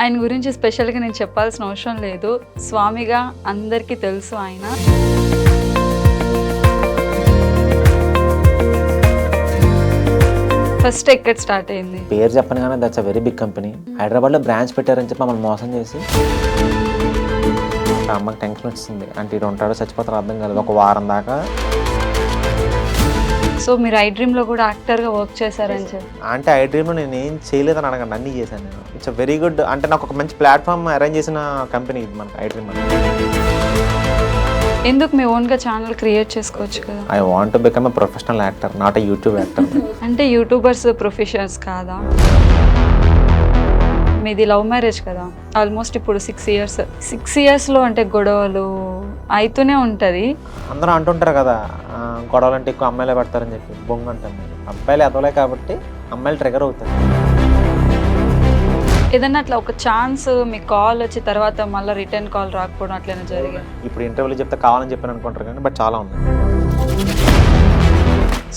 ఆయన గురించి స్పెషల్గా నేను చెప్పాల్సిన అవసరం లేదు. స్వామిగా అందరికీ తెలుసు ఆయన. ఫస్ట్ ఎక్కడ స్టార్ట్ అయింది? పేరు చెప్పను కానీ that's a very big company. హైదరాబాద్లో బ్రాంచ్ పెట్టారని చెప్పి మమ్మల్ని మోసం చేసి అమ్మకి టెన్షన్ వచ్చింది. అంటే ఇటు ఉంటాడో చచ్చిపోతారో అర్థం కాలేదు ఒక వారం దాకా. సో మీరు ఐ డ్రీమ్లో కూడా యాక్టర్గా వర్క్ చేశారని చెప్పి. అంటే ఐ డ్రీమ్లో నేను ఏం చేయలేదని అడగండి, అన్నీ చేశాను నేను. It's very good. అంటే నాకు ఒక మంచి ప్లాట్ఫామ్ అరేంజ్ చేసిన కంపెనీ ఇది మనకి ఐ డ్రీమ్. ఎందుకు మీ ఓన్గా ఛానల్ క్రియేట్ చేసుకోవచ్చు కదా? I want to become a professional actor, not a YouTube actor. అంటే యూట్యూబర్స్ ప్రొఫెషనల్స్ కాదా? మీది లవ్ మ్యారేజ్ కదా, ఆల్మోస్ట్ ఇప్పుడు 6 ఇయర్స్లో అంటే గొడవలు అవుతూనే ఉంటుంది. అందరూ అంటుంటారు కదా గొడవలు అంటే ఎక్కువ అమ్మాయిలే పడతారని చెప్పి. బొంగ అంటాను. అబ్బాయిలు ఎదవలే కాబట్టి అమ్మాయిలు ట్రిగర్ అవుతారు. ఏదన్నా అట్లా ఒక ఛాన్స్ మీకు కాల్ వచ్చి తర్వాత మళ్ళీ రిటర్న్ కాల్ రాకపోవడం అట్లనే జరిగింది? ఇప్పుడు ఇంటర్వ్యూలో చెప్తే కావాలని చెప్పాను అనుకుంటారు కానీ బట్ చాలా ఉన్నాయి.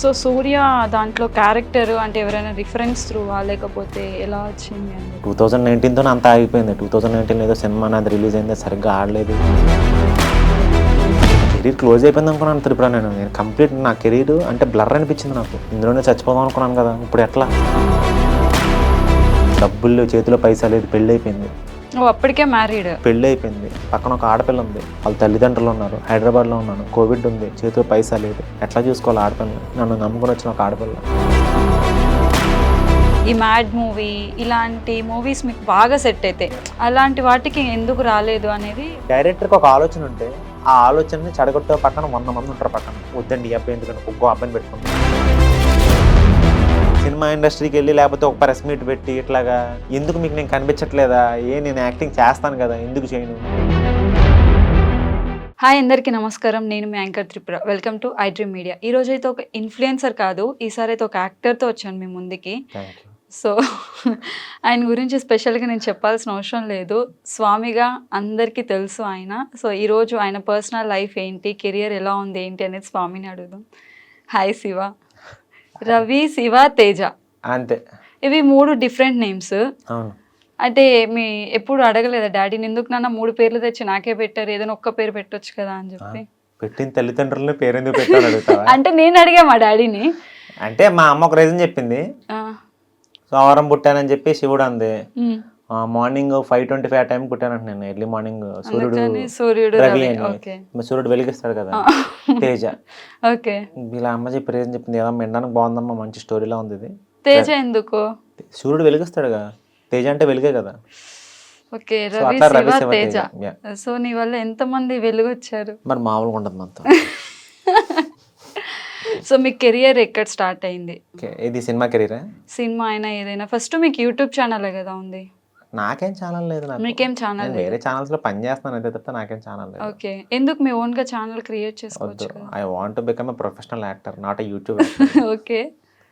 సో సూర్య దాంట్లో క్యారెక్టర్ అంటే ఎవరైనా రిఫరెన్స్ త్రూవా లేకపోతే ఎలా వచ్చింది అని? 2019తో అంతా ఆగిపోయింది. 2019 ఏదో సినిమా నాది రిలీజ్ అయింది, సరిగ్గా ఆడలేదు. కెరీర్ క్లోజ్ అయిపోయింది అనుకున్నాను త్రిపుర. నేను కంప్లీట్ నా కెరీర్ అంటే బ్లర్ అనిపించింది నాకు. ఇందులోనే చచ్చిపోదాం అనుకున్నాను కదా, ఇప్పుడు ఎట్లా? డబ్బులు చేతిలో పైసా లేదు, పెళ్ళి అయిపోయింది. అప్పటికే మ్యారీడ్? పెళ్ళి అయిపోయింది. పక్కన ఒక ఆడపిల్ల ఉంది, వాళ్ళ తల్లిదండ్రులు ఉన్నారు. హైదరాబాద్లో ఉన్నాను, కోవిడ్ ఉంది, చేతిలో పైసా లేదు. ఎట్లా చూసుకోవాలి ఆడపిల్ల? నన్ను నమ్ముకొని వచ్చిన ఒక ఆడపిల్ల. ఈ మ్యాడ్ మూవీ ఇలాంటి మూవీస్ మీకు బాగా సెట్ అయితే అలాంటి వాటికి ఎందుకు రాలేదు అనేది? డైరెక్టర్కి ఒక ఆలోచన ఉంటే ఆ ఆలోచనని చెడగొట్టే పక్కన 100 మంది ఉంటారు పక్కన. వద్దండి ఈ అబ్బాయి ఎందుకంటే ఒక్కో అబ్బాయిని పెట్టుకుంటాం. సినిమా ఇండస్ట్రీకి వెళ్ళి లేకపోతే ఒక ప్రెస్ మీట్ పెట్టి ఇట్లాగా ఎందుకు మీకు నేను కనిపించట్లేదా, నేను యాక్టింగ్ చేస్తాను కదా ఎందుకు చేయను? హాయ్ అందరికీ నమస్కారం, నేను మీ anchor Tripura. Welcome to I Dream Media. ఈరోజు అయితే ఒక ఇన్ఫ్లుయెన్సర్ కాదు, ఈసారి అయితే ఒక యాక్టర్తో వచ్చాను మీ ముందుకి. సో ఆయన గురించి స్పెషల్గా నేను చెప్పాల్సిన అవసరం లేదు. స్వామిగా అందరికీ తెలుసు ఆయన. సో ఈరోజు ఆయన పర్సనల్ లైఫ్ ఏంటి, కెరియర్ ఎలా ఉంది ఏంటి అనేది స్వామిని అడుగుదాం. హాయ్ శివ. రవి, శివ, తేజ అంతే. ఇవి 3 డిఫరెంట్ నేమ్స్. అవును. అంటే మీ ఎప్పుడు అడగలేదా డాడీని, ఎందుకు నాన్న 3 పేర్లు తెచ్చి నాకే పెట్టారు, ఏదైనా ఒక్క పేరు పెట్టొచ్చు కదా అని చెప్పి? పెట్టిన తల్లిదండ్రులని పేరెందుకు పెట్టాను అడుగుతావా? అంటే నేను అడిగా మా డాడీని. అంటే మా అమ్మ ఒక రీజన్ చెప్పింది. సోమవారం పుట్టానని చెప్పి శివుడు అంది. మార్నింగ్ 5:25 ఆ టైం పుట్టానంట నేను. ఎర్లీ మార్నింగ్ సూర్యుడు రవి అని సూర్యుడు వెలిగిస్తాడు కదా, తేజ. ఓకే. ఇలా అమ్మ చెప్పి రీజన్ చెప్పింది. ఏదమ్మా వినడానికి బాగుందమ్మా, మంచి స్టోరీలా ఉంది ఇది. తేజ ఎందుకు? సూర్యుడు వెలిగిస్తాడు కదా, తేజ అంటే వెలుగే కదా. ఓకే, రవి శివ తేజ. సో నీ వల్ల ఎంతమంది వెలుగొచ్చారు? మరి మామూలుగా ఉండదు మొత్తం. సో మీ కెరియర్ ఎక్కడ స్టార్ట్ అయింది? ఇది సినిమా కెరీరా? సినిమా అయినా ఏదైనా. ఫస్ట్ మీకు యూట్యూబ్ ఛానల్ కదా ఉంది? నాకేం ఛానల్ లేదు. మీకేం ఛానల్? వేరే ఛానల్స్ లో పని చేస్తాను అంతే తప్ప నాకేం ఛానల్ లేదు. ఓకే. ఎందుకు మీ ఓన్ గా ఛానల్ క్రియేట్ చేసుకోవచ్చు? I want to become a professional actor, not a YouTube actor. Okay.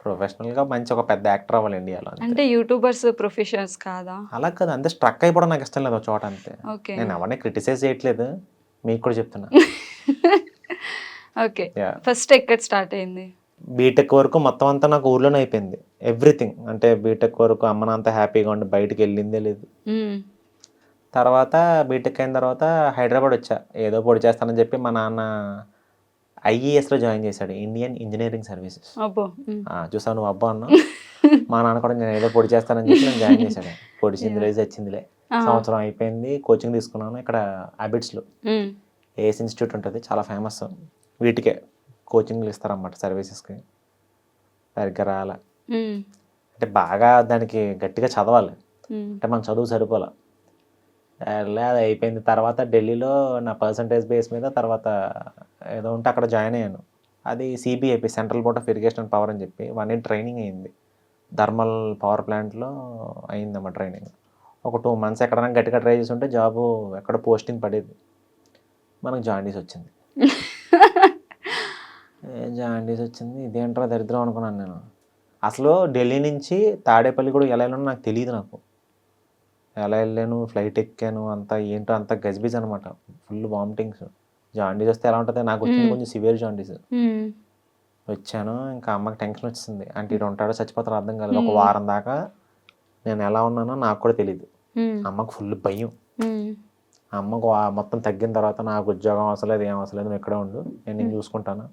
Professional గా మంచి ఒక పెద్ద యాక్టర్ అవ్వాలి ఇండియాలో. అంటే యూట్యూబర్స్ ప్రొఫెషనల్స్ కాదా? అలా కదా, అంతే స్ట్రక్ అయిపోవడం నాకు ఇష్టం లేదు ఒక చోట అంతే. ఓకే. నేను ఎవరిని క్రిటిసైజ్ చేయట్లేదు, మీకు కూడా చెప్తున్నా. ఓకే. ఫస్ట్ ఎక్కడ స్టార్ట్ అయింది? బీటెక్ వరకు మొత్తం అంతా నాకు ఊర్లోనే అయిపోయింది ఎవ్రీథింగ్. అంటే బీటెక్ వరకు అమ్మన అంతా హ్యాపీగా ఉండి బయటికి వెళ్ళిందే లేదు. తర్వాత బీటెక్ అయిన తర్వాత హైదరాబాద్ వచ్చా. ఏదో పొడి చేస్తానని చెప్పి మా నాన్న ఐఈఎస్లో జాయిన్ చేశాడు, ఇండియన్ ఇంజనీరింగ్ సర్వీసెస్. చూసావు నువ్వు అబ్బా అన్న. మా నాన్న కూడా నేను ఏదో పొడి చేస్తానని చెప్పి నేను జాయిన్ చేశాడు. పొడిచిందిలే చచ్చిందిలే. సంవత్సరం అయిపోయింది, కోచింగ్ తీసుకున్నాను ఇక్కడ అబిడ్స్లో. ఏఎస్ ఇన్స్టిట్యూట్ ఉంటుంది, చాలా ఫేమస్. వీటికే కోచింగ్లు ఇస్తారన్నమాట సర్వీసెస్కి. సరిగ్గా రాలే, అంటే బాగా దానికి గట్టిగా చదవాలి. అంటే మన చదువు సరిపోలే, అది అయిపోయింది. తర్వాత ఢిల్లీలో నా పర్సంటేజ్ బేస్ మీద తర్వాత ఏదో ఉంటే అక్కడ జాయిన్ అయ్యాను. అది CBIP, central board of irrigation and power అని చెప్పి 1 year ట్రైనింగ్ అయింది. థర్మల్ పవర్ ప్లాంట్లో అయిందన్నమాట ట్రైనింగ్. ఒక 2 months ఎక్కడైనా గట్టిగా ట్రై చేసి ఉంటే జాబు ఎక్కడ పోస్టింగ్ పడేది. మనకు జాండీస్ వచ్చింది. జాండీస్ వచ్చింది, ఇదేంట్రా దరిద్రం అనుకున్నాను నేను. అసలు ఢిల్లీ నుంచి తాడేపల్లి కూడా ఎలా వెళ్ళానో నాకు తెలియదు. నాకు ఎలా వెళ్ళాను, ఫ్లైట్ ఎక్కాను, అంతా ఏంటో అంతా గజిబిజ్ అనమాట. Full vomitings. జాండీస్ వస్తే ఎలా ఉంటుంది, నాకు వచ్చింది కొంచెం సివియర్ జాండీస్. వచ్చాను, ఇంకా అమ్మకి టెన్షన్ వచ్చింది. అంటే ఇటు ఉంటాడో చచ్చిపోతారో అర్థం కాలేదు. ఒక వారం దాకా నేను ఎలా ఉన్నానో నాకు కూడా తెలియదు. అమ్మకు ఫుల్ భయం. ఉమ్, అమ్మకు మొత్తం తగ్గిన తర్వాత నాకు ఉద్యోగం అవసరం లేదు, ఏం అవసరం లేదు, నువ్వు ఇక్కడే ఉండు, నేను చూసుకుంటాను,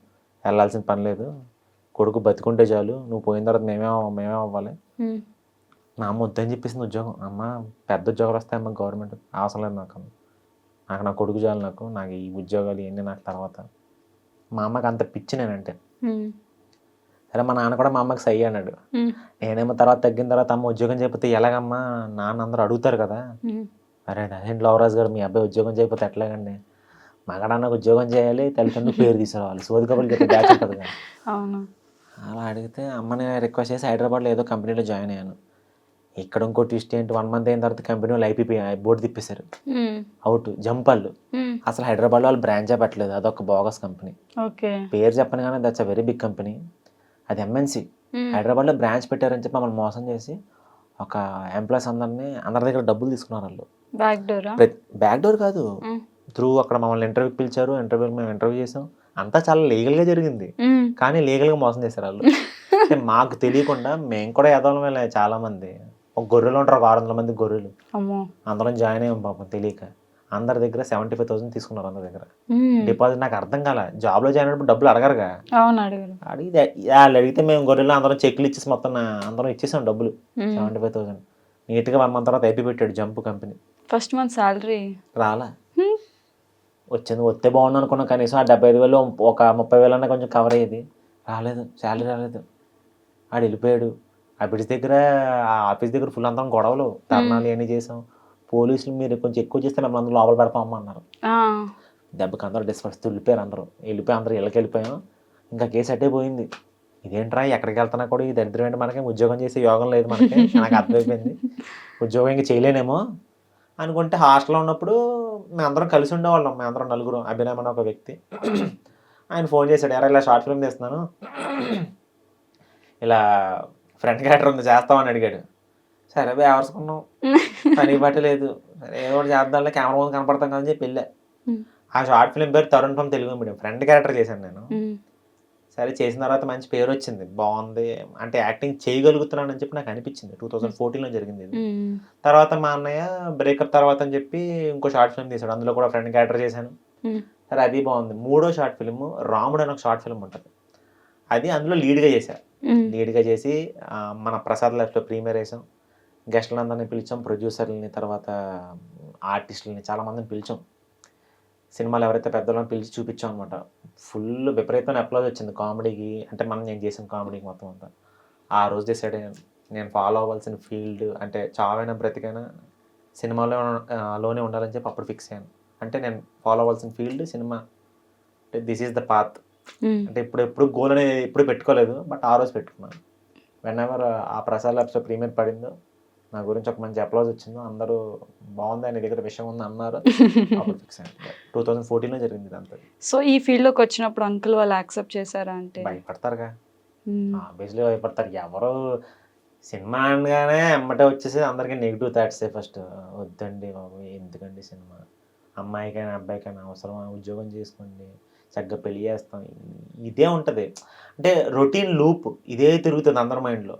వెళ్ళాల్సిన పని లేదు, కొడుకు బతికుంటే చాలు, నువ్వు పోయిన తర్వాత మేమే అవ్వాలి. ఉమ్, మా అమ్మ వద్దని చెప్పేసింది ఉద్యోగం. అమ్మ పెద్ద ఉద్యోగాలు వస్తాయి అమ్మ, గవర్నమెంట్ అవసరం లేదు నాకు, నా కొడుకు చాలు, నాకు ఈ ఉద్యోగాలు ఇవన్నీ నాకు తర్వాత. మా అమ్మకి అంత పిచ్చి నేనంటే. ఉమ్, సరే మా నాన్న కూడా మా అమ్మకి సై అన్నాడు. ఉమ్, నేనేమో తర్వాత తగ్గిన తర్వాత అమ్మ ఉద్యోగం చేయకపోతే ఎలాగమ్మా, నాన్న అందరూ అడుగుతారు కదా. ఉమ్, అరే అదేంటి లవరాజు గారు, మీ అబ్బాయి ఉద్యోగం చేయకపోతే ఎట్లాగండి, మగడాన్నకు ఉద్యోగం చేయాలి, తల్లిదండ్రులు పేరు తీసుకురావాలి, సోది కబుర్లు చెప్పే బ్యాచ్ ఉంటుంది కదా. అవును. అలా అడిగితే అమ్మని రిక్వెస్ట్ చేసి హైదరాబాద్లో ఏదో కంపెనీలో జాయిన్ అయ్యాను. ఇక్కడ ఇంకో ట్విస్ట్ ఏంటి, 1 month అయిన తర్వాత కంపెనీ వాళ్ళు బోర్డు తిప్పేశారు, ఉమ్, అవుట్ జంపాళ్ళు. ఉమ్, అసలు హైదరాబాద్లో వాళ్ళు బ్రాంచే పెట్టలేదు, అదొక బోగస్ కంపెనీ. ఓకే. పేరు చెప్పను కానీ that's a very big company, అది ఎంఎన్సీ. ఉమ్, హైదరాబాద్లో బ్రాంచ్ పెట్టారని చెప్పి మమ్మల్ని మోసం చేసి ఒక ఎంప్లాయీస్ అందరి దగ్గర డబ్బులు తీసుకున్నారు వాళ్ళు. Back Dora? బ్యాక్ డోర్ కాదు, త్రూ అక్కడ మమ్మల్ని ఇంటర్వ్యూకి పిలిచారు, మేము ఇంటర్వ్యూ చేసాం, అంతా చాలా లీగల్గా జరిగింది, కానీ లీగల్గా మోసం చేశారు వాళ్ళు. అంటే మాకు తెలియకుండా మేము కూడా ఎదవలమే చాలామంది, ఒక గొర్రెలు ఉంటారు, ఒక 600 మంది గొర్రెలు, అమ్మో. అందరం జాయిన్ అయ్యాం పాపం తెలియక. అందరి దగ్గర 75,000 తీసుకున్నారు, అందరి దగ్గర డిపాజిట్. నాకు అర్థం కాల, జాబ్లో జాయిన్ అయినప్పుడు డబ్బులు అడగరుగా. అవును, అడిగారు. అడిగితే వాళ్ళు అడిగితే మేము గొర్రెలు అందరం చెక్లు ఇచ్చేసి మొత్తం అందరం ఇచ్చేసాం డబ్బులు, 75,000. నీట్గా 1 month తర్వాత అయిపోయి పెట్టాడు jump company. First month salary రాలా, వచ్చింది వస్తే బాగుండు అనుకున్నాం, కనీసం ఆ 75,000 ఒక 30,000 అన్నా కొంచెం కవర్ అయ్యేది. రాలేదు, శాలరీ రాలేదు. ఆడు వెళ్ళిపోయాడు. ఆ బ్రిడ్జ్ దగ్గర, ఆ ఆఫీస్ దగ్గర ఫుల్ అందరం గొడవలు, ధర్నాలు ఇవన్నీ చేసాం. పోలీసులు మీరు కొంచెం ఎక్కువ చేస్తే మిమ్మల్ని అందరూ లోపల పెడతామమ్మా అన్నారు. దెబ్బకి అందరూ డిస్పర్స్ వెళ్ళిపోయారు, అందరూ ఇళ్ళకి వెళ్ళిపోయాం. ఇంకా కేసు అట్టే పోయింది. ఇదేంట్రా ఎక్కడికి వెళ్తున్నా కూడా ఈ దరిద్రం ఏంటి, మనకి ఉద్యోగం చేసే యోగం లేదు మనకి, నాకు అర్థమైపోయింది, ఉద్యోగం ఇంకా చేయలేనేమో అనుకుంటే. హాస్టల్లో ఉన్నప్పుడు మేమందరం కలిసి ఉండేవాళ్ళం, మేమందరం నలుగురు, అభినయ్ అని ఒక వ్యక్తి. ఆయన ఫోన్ చేశాడు, ఇలా షార్ట్ ఫిల్మ్ తీస్తున్నాను, ఇలా ఫ్రంట్ క్యారెక్టర్ ఉంది చేస్తామని అడిగాడు. సరే వేవరుసుకున్నాం, పని పట్టలేదు, సరే ఏదో ఒకటి చేద్దాంలే, కెమెరా ముందు కనపడతాం కదని చెప్పి వెళ్ళా. ఆ షార్ట్ ఫిల్మ్ పేరు Tarun from Telugu medium, front character చేశాను నేను. సరే చేసిన తర్వాత మంచి పేరు వచ్చింది, బాగుంది, అంటే యాక్టింగ్ చేయగలుగుతున్నానని చెప్పి నాకు అనిపించింది. 2014లో జరిగింది ఇది. తర్వాత మా అన్నయ్య బ్రేకప్ తర్వాత అని చెప్పి ఇంకో షార్ట్ ఫిల్మ్ తీశాడు, అందులో కూడా ఫ్రంట్ క్యారెక్టర్ చేశాను. సరే అది బాగుంది. 3వ షార్ట్ ఫిల్మ్ రాముడు అని ఒక షార్ట్ ఫిల్మ్ ఉంటుంది, అది అందులో లీడ్గా చేశాను. లీడ్గా చేసి మన ప్రసాద్ లైఫ్లో ప్రీమియర్ వేసాం. గెస్ట్లందరినీ పిలిచాం, ప్రొడ్యూసర్లని, తర్వాత ఆర్టిస్టులని చాలామందిని పిలిచాం. సినిమాలు ఎవరైతే పెద్దలను పిలిచి చూపించాం అనమాట. ఫుల్ విపరీతమైన అప్లాజ్ వచ్చింది కామెడీకి, అంటే నేను చేసిన కామెడీకి మొత్తం అంతా. ఆ రోజు డిసైడ్ అయ్యాను, నేను ఫాలో అవ్వాల్సిన ఫీల్డ్ అంటే చావైనా బ్రతికైనా సినిమాలోనే ఉండాలని చెప్పి అప్పుడు ఫిక్స్ అయ్యాను. అంటే నేను ఫాలో అవ్వాల్సిన ఫీల్డ్ సినిమా, అంటే దిస్ ఈజ్ ద పాత్. అంటే ఎప్పుడు గోల్ అనేది ఎప్పుడు పెట్టుకోలేదు, బట్ ఆ రోజు పెట్టుకున్నాను. వెన్ ఎవర్ ఆ ప్రసాద్ ల్యాబ్స్లో ప్రీమియర్ పడిందో, నా గురించి ఒక మంచి అప్లాజ్ వచ్చిందో, అందరూ బాగుంది, ఆయన దగ్గర విషయం ఉంది అన్నారు, అప్పుడు ఫిక్స్ అయ్యాను. 2014లో జరిగింది ఇదంతా. సో ఈ ఫీల్డ్లోకి వచ్చినప్పుడు అంకుల్ వాళ్ళు యాక్సెప్ట్ చేశారా? అంటే భయపడతారుగా, ఆబ్వియస్లీ భయపడతారు. ఎవరు సినిమా అనగానే ఎమ్మటే వచ్చేసి అందరికీ నెగిటివ్ థాట్సే ఫస్ట్. వద్దండి బాబు, ఎందుకండి సినిమా, అమ్మాయికైనా అబ్బాయికైనా అవసరమా, ఉద్యోగం చేసుకోండి, చక్కగా పెళ్లి చేస్తాం, ఇదే ఉంటుంది. అంటే రొటీన్ లూప్ ఇదే తిరుగుతుంది అందరి మైండ్లో,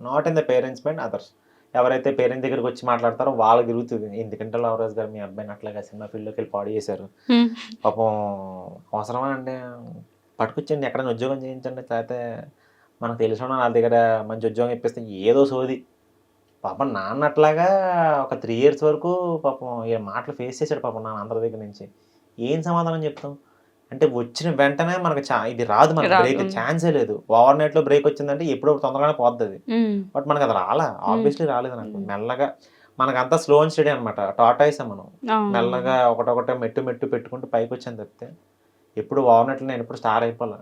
not in the parents mind, others. ఎవరైతే పేరెంట్స్ దగ్గరికి వచ్చి మాట్లాడతారో వాళ్ళకి తిరుగుతుంది, ఎందుకంటే లవరాజ్ గారు మీ అబ్బాయిని అట్లాగా సినిమా ఫీల్డ్లోకి వెళ్ళి పాడు చేశారు, పాపం అవసరమా అండి, పట్టుకొచ్చండి ఎక్కడైనా ఉద్యోగం చేయించండి, లేకపోతే మనకు తెలిసిన వాళ్ళ దగ్గర మంచి ఉద్యోగం ఇప్పిస్తే, ఏదో సోది. పాపం నాన్న అట్లాగా ఒక 3 years వరకు పాపం ఈ మాటలు ఫేస్ చేశాడు పాపం నాన్న అందరి దగ్గర నుంచి. ఏం సమాధానం చెప్తాం అంటే, వచ్చిన వెంటనే మనకు ఇది రాదు, మనకు బ్రేక్ ఛాన్సే లేదు. ఓవర్ నైట్లో బ్రేక్ వచ్చిందంటే ఎప్పుడో తొందరగానే పోతుంది, బట్ మనకు అది రాలా, ఆబ్వియస్లీ రాలేదు నాకు. మెల్లగా మనకంతా స్లో అండ్ స్టడీ అనమాట, టాటాయిస్ మనం. మెల్లగా ఒకటొకటే మెట్టు పెట్టుకుంటూ పైకి వచ్చాను తప్పితే, ఎప్పుడు ఓవర్ నైట్లో నేను ఎప్పుడు స్టార్ అయిపోలే.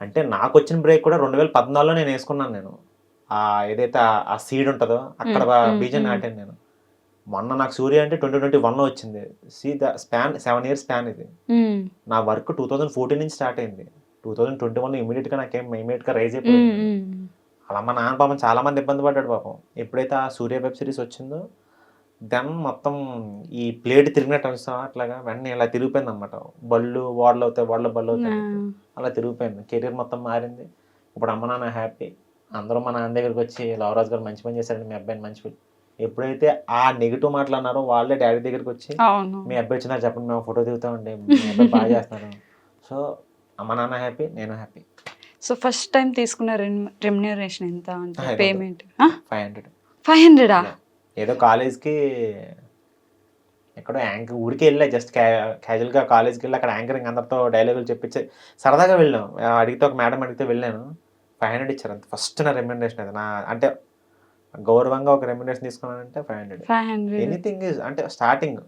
అంటే నాకు వచ్చిన బ్రేక్ కూడా 2014లో నేను వేసుకున్నాను. నేను ఏదైతే ఆ సీడ్ ఉంటుందో అక్కడ బీజం నాటాను నేను. మొన్న నాకు సూర్య అంటే 2021లో వచ్చింది. See the span, 7 years span ఇది. నా వర్క్ 2014 నుంచి స్టార్ట్ అయింది. 2021లో ఇమీడియట్గా రైజ్ అయిపోయింది. అలా మా నాన్న పాపం చాలా మంది ఇబ్బంది పడ్డాడు పాపం. ఎప్పుడైతే ఆ సూర్య వెబ్ సిరీస్ వచ్చిందో, దెన్ మొత్తం ఈ ప్లేట్ తిరిగినట్టు అనిస్తా అట్లాగా వెంటనే ఇలా తిరిగిపోయింది అనమాట. బళ్ళు బళ్ళు అవుతాయి, అలా తిరిగిపోయింది. కెరీర్ మొత్తం మారింది. ఇప్పుడు అమ్మ నాన్న హ్యాపీ. అందరూ మా నాన్న దగ్గరికి వచ్చి, లవరాజ్ గారు మంచి పని చేశారండి, మీ అబ్బాయిని మంచి ఎప్పుడైతే ఆ నెగిటివ్ మాటలు అన్నారో వాళ్ళే డాడీ దగ్గరికి వచ్చి అవును. మీ అబ్బాయి వచ్చినారు చెప్పండి మేము ఫోటో దిగుతామండి, మీ అబ్బాయి బాగా చేస్తున్నారు. సో అమ్మ నాన్న హ్యాపీ, నేను హ్యాపీ. సో ఫస్ట్ టైం తీసుకున్న రెమ్యునరేషన్ ఎంత అంటే 500. పేమెంట్? 500. 500? ఏదో కాలేజ్కి ఎక్కడో యాంకర్ ఊరికే వెళ్ళా, జస్ట్ క్యాజువల్గా కాలేజ్కి వెళ్ళి అక్కడ యాంకరింగ్ అందరితో డైలాగులు చెప్పించి సరదాగా వెళ్ళాం. అడిగితే ఒక మేడం అడిగితే వెళ్ళాను. 500 ఇచ్చారు అంత. ఫస్ట్ నా రెమ్యునరేషన్ అది. నా అంటే గౌరవంగా ఒక రెమ్యునరేషన్ తీసుకున్నానంటే 500. 500. ఎనీథింగ్ ఈజ్ అంటే స్టార్టింగ్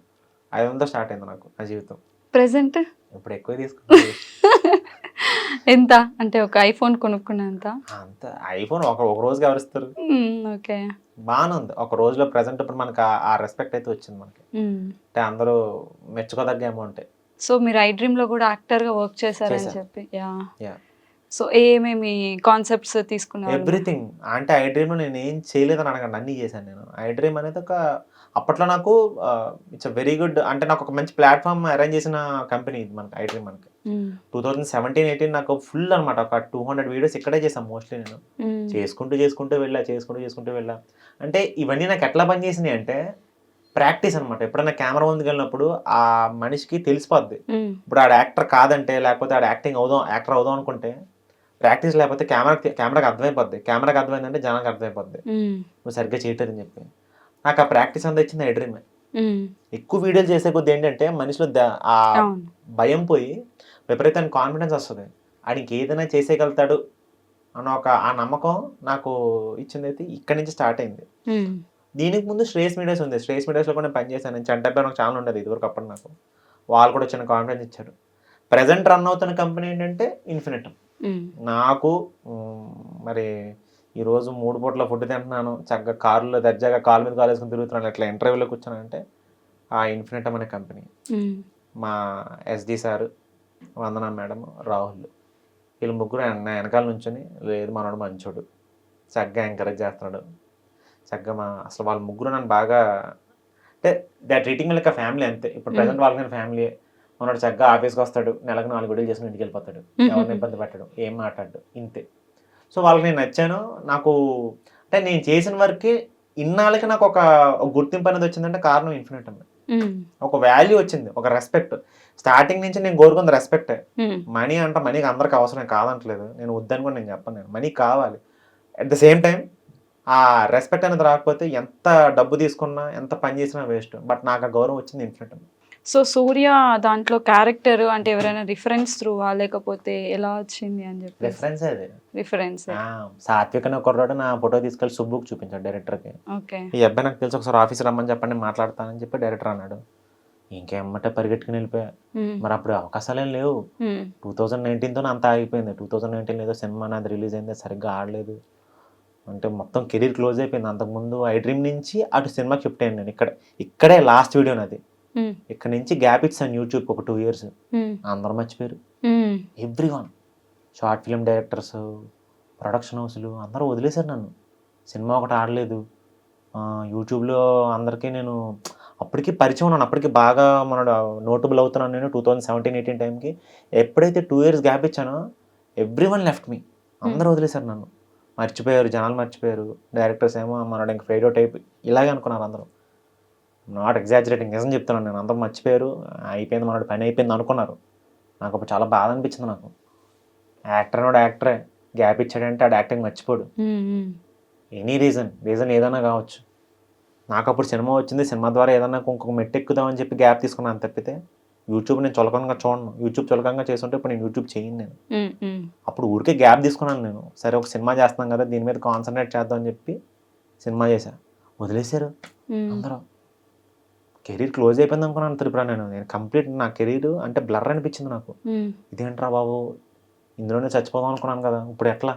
500 స్టార్ట్ అయింది నాకు నా జీవితం. ప్రెసెంట్ ఇప్పుడు ఎక్కువ తీసుకున్నాను. ఎంత అంటే ఒక ఐఫోన్ కొనుక్కున్నంత? అంత ఐఫోన్ ఒక రోజుకి ఎవరిస్తారు? ఓకే. బాగానే ఉంది. ఒక రోజులో ప్రెసెంట్ ఇప్పుడు మనకి ఆ రెస్పెక్ట్ అయితే వచ్చింది మనకి. అంటే అందరూ మెచ్చుకోదగ్గ అమౌంట్. సో మీరు ఐ డ్రీమ్ లో కూడా యాక్టర్ గా వర్క్ చేశారని చెప్పి. యా. సో ఏమేమి కాన్సెప్ట్స్ తీసుకున్నారు? ఎవ్రీథింగ్. అంటే ఐ డ్రీమ్లో నేను ఏం చేయలేదని అడగండి, అన్నీ చేశాను నేను. ఐ డ్రీమ్ అనేది ఒక అప్పట్లో నాకు ఇట్స్ వెరీ గుడ్, అంటే నాకు ఒక మంచి ప్లాట్ఫామ్ అరేంజ్ చేసిన కంపెనీ ఇది మనకి ఐ డ్రీమ్. మనకి 2017-18 నాకు ఫుల్ అనమాట. ఒక 200 వీడియోస్ ఇక్కడే చేశాను మోస్ట్లీ నేను. చేసుకుంటూ వెళ్ళా. అంటే ఇవన్నీ నాకు ఎట్లా పనిచేసినాయి అంటే ప్రాక్టీస్ అనమాట. ఎప్పుడైనా కెమెరా ముందుకు వెళ్ళినప్పుడు ఆ మనిషికి తెలిసిపోద్ది. ఇప్పుడు ఆడ యాక్టర్ కాదంటే, లేకపోతే ఆడ యాక్టర్ అవుదాం అనుకుంటే ప్రాక్టీస్ లేకపోతే కెమెరాకి అర్థమైపోద్ది. కెమెరాకి అర్థమైందంటే జనానికి అర్థమైపోద్ది నువ్వు సరిగ్గా చేయటని చెప్పి. నాకు ఆ ప్రాక్టీస్ అంతా ఇచ్చింది ఐ డ్రీమే. ఎక్కువ వీడియోలు చేసే కొద్ది ఏంటంటే మనిషిలో ఆ భయం పోయి విపరీతమైన కాన్ఫిడెన్స్ వస్తుంది. ఆడికి ఏదైనా చేసేయగలుగుతాడు అన్న ఆ నమ్మకం నాకు ఇచ్చింది అయితే ఇక్కడి నుంచి స్టార్ట్ అయింది. దీనికి ముందు శ్రేయస్ మీడియాస్ ఉంది. శ్రేయస్ మీడియాస్లో కూడా నేను పనిచేశాను. నేను చంటపై ఒక ఛానల్ ఉండేది ఇదివరకు అప్పుడు. నాకు వాళ్ళు కూడా చిన్న కాన్ఫిడెన్స్ ఇచ్చారు. ప్రజెంట్ రన్ అవుతున్న కంపెనీ ఏంటంటే ఇన్ఫినిటమ్. నాకు మరి ఈరోజు 3 పూట్ల ఫుడ్ తింటున్నాను, చక్కగా కారులో దర్జాగా కాలు మీద కాలు వేసుకుని తిరుగుతున్నాను, ఇట్లా ఇంటర్వ్యూలోకి వచ్చానంటే ఆ ఇన్ఫినిటమ్ అనే కంపెనీ. మా ఎస్డి సారు, వందన మేడం, రాహుల్, వీళ్ళు ముగ్గురు నా వెనకాల నుంచొని లేదు మనోడు మంచోడు, చక్కగా ఎంకరేజ్ చేస్తున్నాడు, చక్కగా అసలు వాళ్ళ ముగ్గురు నన్ను బాగా అంటే they are treating like family అంతే. ఇప్పుడు ప్రజెంట్ వాళ్ళకి నేను ఫ్యామిలీ. మనోడు చక్కగా ఆఫీస్కి వస్తాడు, నెలకు 4 వీడియోలు చేసుకుని ఇంటికి వెళ్ళిపోతాడు, ఎవరిని ఇబ్బంది పెట్టడం, ఏం మాట్లాడు, ఇంతే. సో వాళ్ళకి నేను నచ్చాను. నాకు అంటే నేను చేసిన వరకే ఇన్నాళ్ళకి నాకు ఒక గుర్తింపు అనేది వచ్చిందంటే కారణం ఇన్ఫినిటమ్. ఒక వాల్యూ వచ్చింది, ఒక రెస్పెక్ట్. స్టార్టింగ్ నుంచి నేను కోరుకుంది రెస్పెక్టే. మనీకి అందరికి అవసరం కాదంటలేదు, నేను వద్దని కూడా నేను చెప్పను. నేను మనీ కావాలి. అట్ ద సేమ్ టైం ఆ రెస్పెక్ట్ అనేది రాకపోతే ఎంత డబ్బు తీసుకున్నా ఎంత పని చేసినా వేస్ట్. బట్ నాకు ఆ గౌరవం వచ్చింది ఇన్ఫినిటమ్. సో సూర్య దాంట్లో క్యారెక్టర్ అంటే ఎవరైనా రిఫరెన్స్ త్రూవా లేకపోతే ఎలా వచ్చింది అని చెప్పి? రిఫరెన్స్ అది. రిఫరెన్స్ సాత్విక్ అనే కుర్రాడు నా ఫోటో తీసుకెళ్ళి సుబ్బుకి చూపించాడు డైరెక్టర్కి. ఓకే. ఈ అబ్బాయి నాకు తెలిసి ఒకసారి ఆఫీస్ రమ్మని చెప్పండి మాట్లాడతానని చెప్పి డైరెక్టర్ అన్నాడు. ఇంకేమంటే పరిగెట్టుకుని వెళ్ళిపోయా. మరి అప్పుడు అవకాశాలేం లేవు. 2019తోనే అంతా ఆగిపోయింది. 2019 ఏదో సినిమా నాది రిలీజ్ అయింది, సరిగ్గా ఆడలేదు. అంటే మొత్తం కెరీర్ క్లోజ్ అయిపోయింది. అంతకుముందు ఐ డ్రీమ్ నుంచి అటు సినిమాకి షిఫ్ట్ అయ్యాను నేను. ఇక్కడే లాస్ట్ వీడియో నాది. ఇక్కడ నుంచి గ్యాప్ ఇచ్చాను యూట్యూబ్ ఒక 2 years. అందరూ మర్చిపోయారు. Everyone, short film directors, production హౌస్లు అందరూ వదిలేశారు నన్ను. సినిమా ఒకటి ఆడలేదు. యూట్యూబ్లో అందరికీ నేను అప్పటికి పరిచయం ఉన్నాను. అప్పటికి బాగా నోటబుల్ అవుతున్నాను నేను 2017-18 టైంకి. ఎప్పుడైతే 2 years గ్యాప్ ఇచ్చానో ఎవ్రీవన్ లెఫ్ట్ మీ. అందరూ వదిలేశారు నన్ను, మర్చిపోయారు, జనాలు మర్చిపోయారు. డైరెక్టర్స్ ఏమో మనోడు ఇంక ఫెయిడ్ అవుట్ అయిపోయి ఇలాగే అనుకున్నారు అందరూ. నాట్ ఎగ్జాజరేటింగ్, నిజం చెప్తున్నాను నేను. అందరూ మర్చిపోయారు, అయిపోయింది మనోడు పని అయిపోయింది అనుకున్నారు. నాకు అప్పుడు చాలా బాధ అనిపించింది. నాకు యాక్టర్ అనోడు యాక్టరే, గ్యాప్ ఇచ్చాడంటే ఆడు యాక్టింగ్ మర్చిపోడు. ఎనీ రీజన్ ఏదైనా కావచ్చు. నాకు అప్పుడు సినిమా వచ్చింది, సినిమా ద్వారా ఏదైనా ఇంకొక మెట్టు ఎక్కుదామని చెప్పి గ్యాప్ తీసుకున్నాను తప్పితే యూట్యూబ్ నేను చులకంగా చూడను. యూట్యూబ్ చులకంగా చేస్తుంటే ఇప్పుడు నేను యూట్యూబ్ చేయను నేను. అప్పుడు ఊరికే గ్యాప్ తీసుకున్నాను నేను. సరే ఒక సినిమా చేస్తున్నాం కదా, దీని మీద కాన్సన్ట్రేట్ చేద్దాం అని చెప్పి సినిమా చేశాను. వదిలేశారు అందరూ. కెరీర్ క్లోజ్ అయిపోయింది అనుకున్నాను త్రిపుర. నేను కంప్లీట్ నా కెరీర్ అంటే బ్లర్ అనిపించింది నాకు. ఇదేంట్రా బాబు, ఇందులోనే చచ్చిపోదాం అనుకున్నాను కదా, ఇప్పుడు ఎట్లా,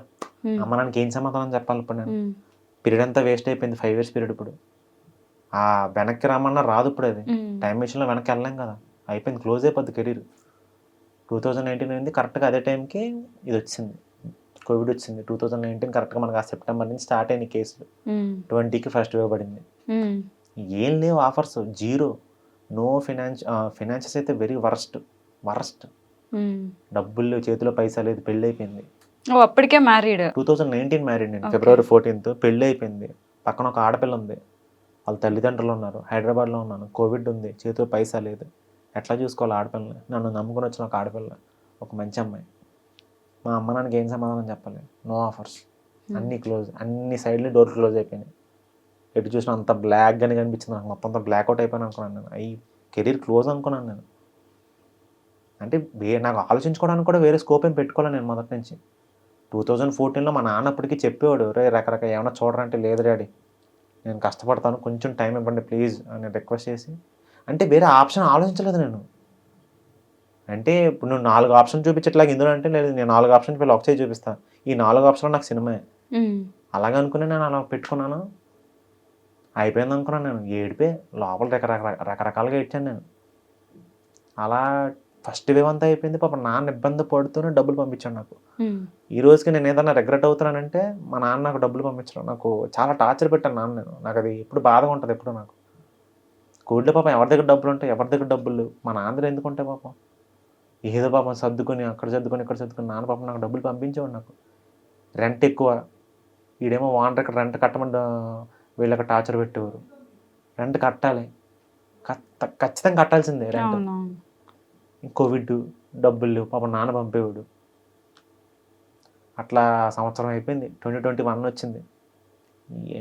అమ్మ నాన్నకి ఏం సమాధానం చెప్పాలి ఇప్పుడు నేను? పీరియడ్ అంతా వేస్ట్ అయిపోయింది, 5 years పీరియడ్. ఇప్పుడు ఆ వెనక్కి రమ్మన్నా రాదు. ఇప్పుడు అది టైం మెషిన్లో వెనక్కి వెళ్ళలేం కదా, అయిపోయింది, క్లోజ్ అయిపోద్ది కెరీర్. 2019 అయింది, కరెక్ట్గా అదే టైంకి ఇది వచ్చింది, కోవిడ్ వచ్చింది. 2019 కరెక్ట్గా మనకు ఆ సెప్టెంబర్ నుంచి స్టార్ట్ అయిన కేసులు. 20కి ఫస్ట్ వేవ్ పడింది. ఏం లేవు ఆఫర్స్, జీరో, నో ఫైనాన్షియస్ అయితే వెరీ వరస్ట్. డబ్బులు చేతిలో పైసా లేదు, పెళ్ళి అయిపోయింది. అప్పటికే మ్యారీడ్. 2019 మ్యారీడ్ నేను. February 14th పెళ్ళి అయిపోయింది. పక్కన ఒక ఆడపిల్ల ఉంది. వాళ్ళ తల్లిదండ్రులు ఉన్నారు, హైదరాబాద్లో ఉన్నాను, కోవిడ్ ఉంది, చేతిలో పైసా లేదు, ఎట్లా చూసుకోవాలి ఆడపిల్లని? నన్ను నమ్ముకొని వచ్చిన ఒక ఆడపిల్ల, ఒక మంచి అమ్మాయి. మా అమ్మ నాన్నకి ఏం సమాధానం చెప్పాలి? నో ఆఫర్స్, అన్నీ క్లోజ్, అన్ని సైడ్లు డోర్ క్లోజ్ అయిపోయినాయి. ఎటు చూసినా అంత బ్లాక్గానే కనిపించింది నాకు, మొత్తం అంతా బ్లాక్అవుట్ అయిపోయాను అనుకున్నాను నేను. కెరీర్ క్లోజ్ అనుకున్నాను నేను. అంటే నాకు ఆలోచించుకోవడానికి కూడా వేరే స్కోప్ ఏం పెట్టుకోవాలి నేను మొదటి నుంచి. 2014లో మా నాన్న అప్పటికి చెప్పేవాడు, రే రకరకాల ఏమన్నా చూడరంటే, లేదు డాడీ నేను కష్టపడతాను, కొంచెం టైం ఇవ్వండి ప్లీజ్ అని రిక్వెస్ట్ చేసి. అంటే వేరే ఆప్షన్ ఆలోచించలేదు నేను. అంటే ఇప్పుడు నువ్వు 4 ఆప్షన్ చూపించట్లాగా ఇందులో అంటే, లేదు నేను 4 ఆప్షన్ వీళ్ళు ఒకటే చూపిస్తాను, ఈ 4 ఆప్షన్లో నాకు సినిమాయే. అలాగనుకుని నేను అలా పెట్టుకున్నాను. అయిపోయింది అనుకున్నాను నేను. ఏడిపే లోపల రకరకాలుగా ఏడ్చాను నేను. అలా ఫస్ట్ వేవ్ అంతా అయిపోయింది. పాపం నాన్న ఇబ్బంది పడుతూనే డబ్బులు పంపించాడు నాకు. ఈ రోజుకి నేను ఏదైనా రిగ్రెట్ అవుతున్నానంటే మా నాన్న నాకు డబ్బులు పంపించడం. నాకు చాలా టార్చర్ పెట్టాను నాన్న నేను. నాకు అది ఎప్పుడు బాధగా ఉంటుంది ఎప్పుడు నాకు. కోవిడ్లో పాపం ఎవరి దగ్గర డబ్బులు ఉంటాయి, ఎవరి దగ్గర డబ్బులు లేవు. మా నాన్న దగ్గర ఎందుకు ఉంటాయి పాపం? ఏదో పాపం సర్దుకొని అక్కడ సర్దుకొని ఇక్కడ సర్దుకొని నాన్న పాపం నాకు డబ్బులు పంపించేవాడు నాకు. రెంట్ ఎక్కువ, వీడేమో ఓనర్ ఇక్కడ రెంట్ కట్టమని వీళ్ళకి టార్చర్ పెట్టేవారు. రెంట్ కట్టాలి, ఖచ్చితంగా కట్టాల్సిందే రెంట్. కోవిడ్, డబ్బులు లేవు, పాపం నాన్న పంపేవాడు. అట్లా సంవత్సరం అయిపోయింది. 2021 వచ్చింది.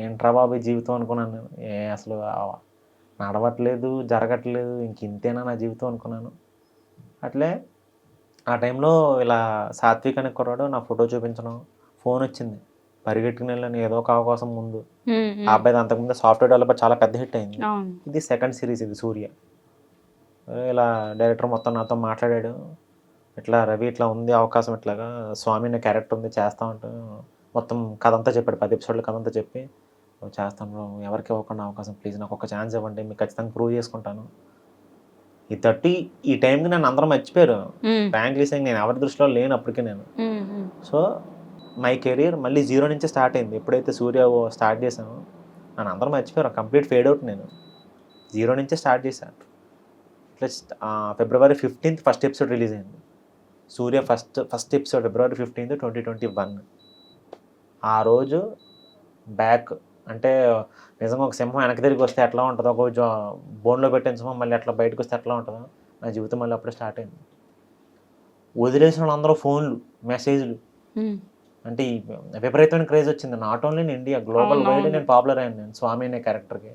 ఏంట్రా బాబు ఈ జీవితం అనుకున్నాను నేను. అసలు నడవట్లేదు, జరగట్లేదు, ఇంక ఇంతేనా నా జీవితం అనుకున్నాను. అట్లే ఆ టైంలో ఇలా సాత్విక్ అనే కుర్రాడు నా ఫోటో చూపించడం, ఫోన్ వచ్చింది, పరిగెట్టుకుని వెళ్ళాను ఏదో ఒక అవకాశం ముందు. ఆ అబ్బాయి అంతకుముందు సాఫ్ట్వేర్ డెవలపర్, చాలా పెద్ద హిట్ అయింది. ఇది సెకండ్ సిరీస్, ఇది సూర్య. ఇలా డైరెక్టర్ మొత్తం నాతో మాట్లాడాడు, ఇట్లా రవి ఇట్లా ఉంది అవకాశం, ఇట్లాగా స్వామి అనే క్యారెక్టర్ ఉంది చేస్తా ఉంటూ మొత్తం కథ అంతా చెప్పాడు. 10 ఎపిసోడ్ల కథ అంతా చెప్పి, చేస్తాను ఎవరికి ఇవ్వకుండా అవకాశం, ప్లీజ్ నాకు ఒక ఛాన్స్ ఇవ్వండి, మీకు ఖచ్చితంగా ప్రూవ్ చేసుకుంటాను. ఈ టైంకి నన్ను అందరూ మర్చిపోయారు. ఫ్రాంక్లీ సేయింగ్ నేను ఎవరి దృష్టిలో లేను అప్పటికే నేను. సో మై కెరీర్ మళ్ళీ 0 నుంచే స్టార్ట్ అయింది. ఎప్పుడైతే సూర్య స్టార్ట్ చేశానో నన్ను అందరూ మర్చిపోయారు. కంప్లీట్ ఫేడ్ అవుట్ నేను. 0 నుంచే స్టార్ట్ చేశాను. Plus February 15th first episode release అయింది. సూర్య ఫస్ట్ ఎపిసోడ్ February 15th, 2021. ఆ రోజు బ్యాక్ అంటే నిజంగా ఒక సింహం వెనక్కి తిరిగి వస్తే ఎట్లా ఉంటుందో, ఒక బోన్లో పెట్టిన సింహం మళ్ళీ ఎట్లా బయటకు వస్తే ఎట్లా ఉంటుందో, నా జీవితం మళ్ళీ అప్పుడే స్టార్ట్ అయింది. వదిలేసిన వాళ్ళందరూ ఫోన్లు, మెసేజ్లు, అంటే ఈ విపరీతమైన క్రేజ్ వచ్చింది. Not only in India, global wide నేను పాపులర్ అయ్యాను నేను స్వామి అనే క్యారెక్టర్కి.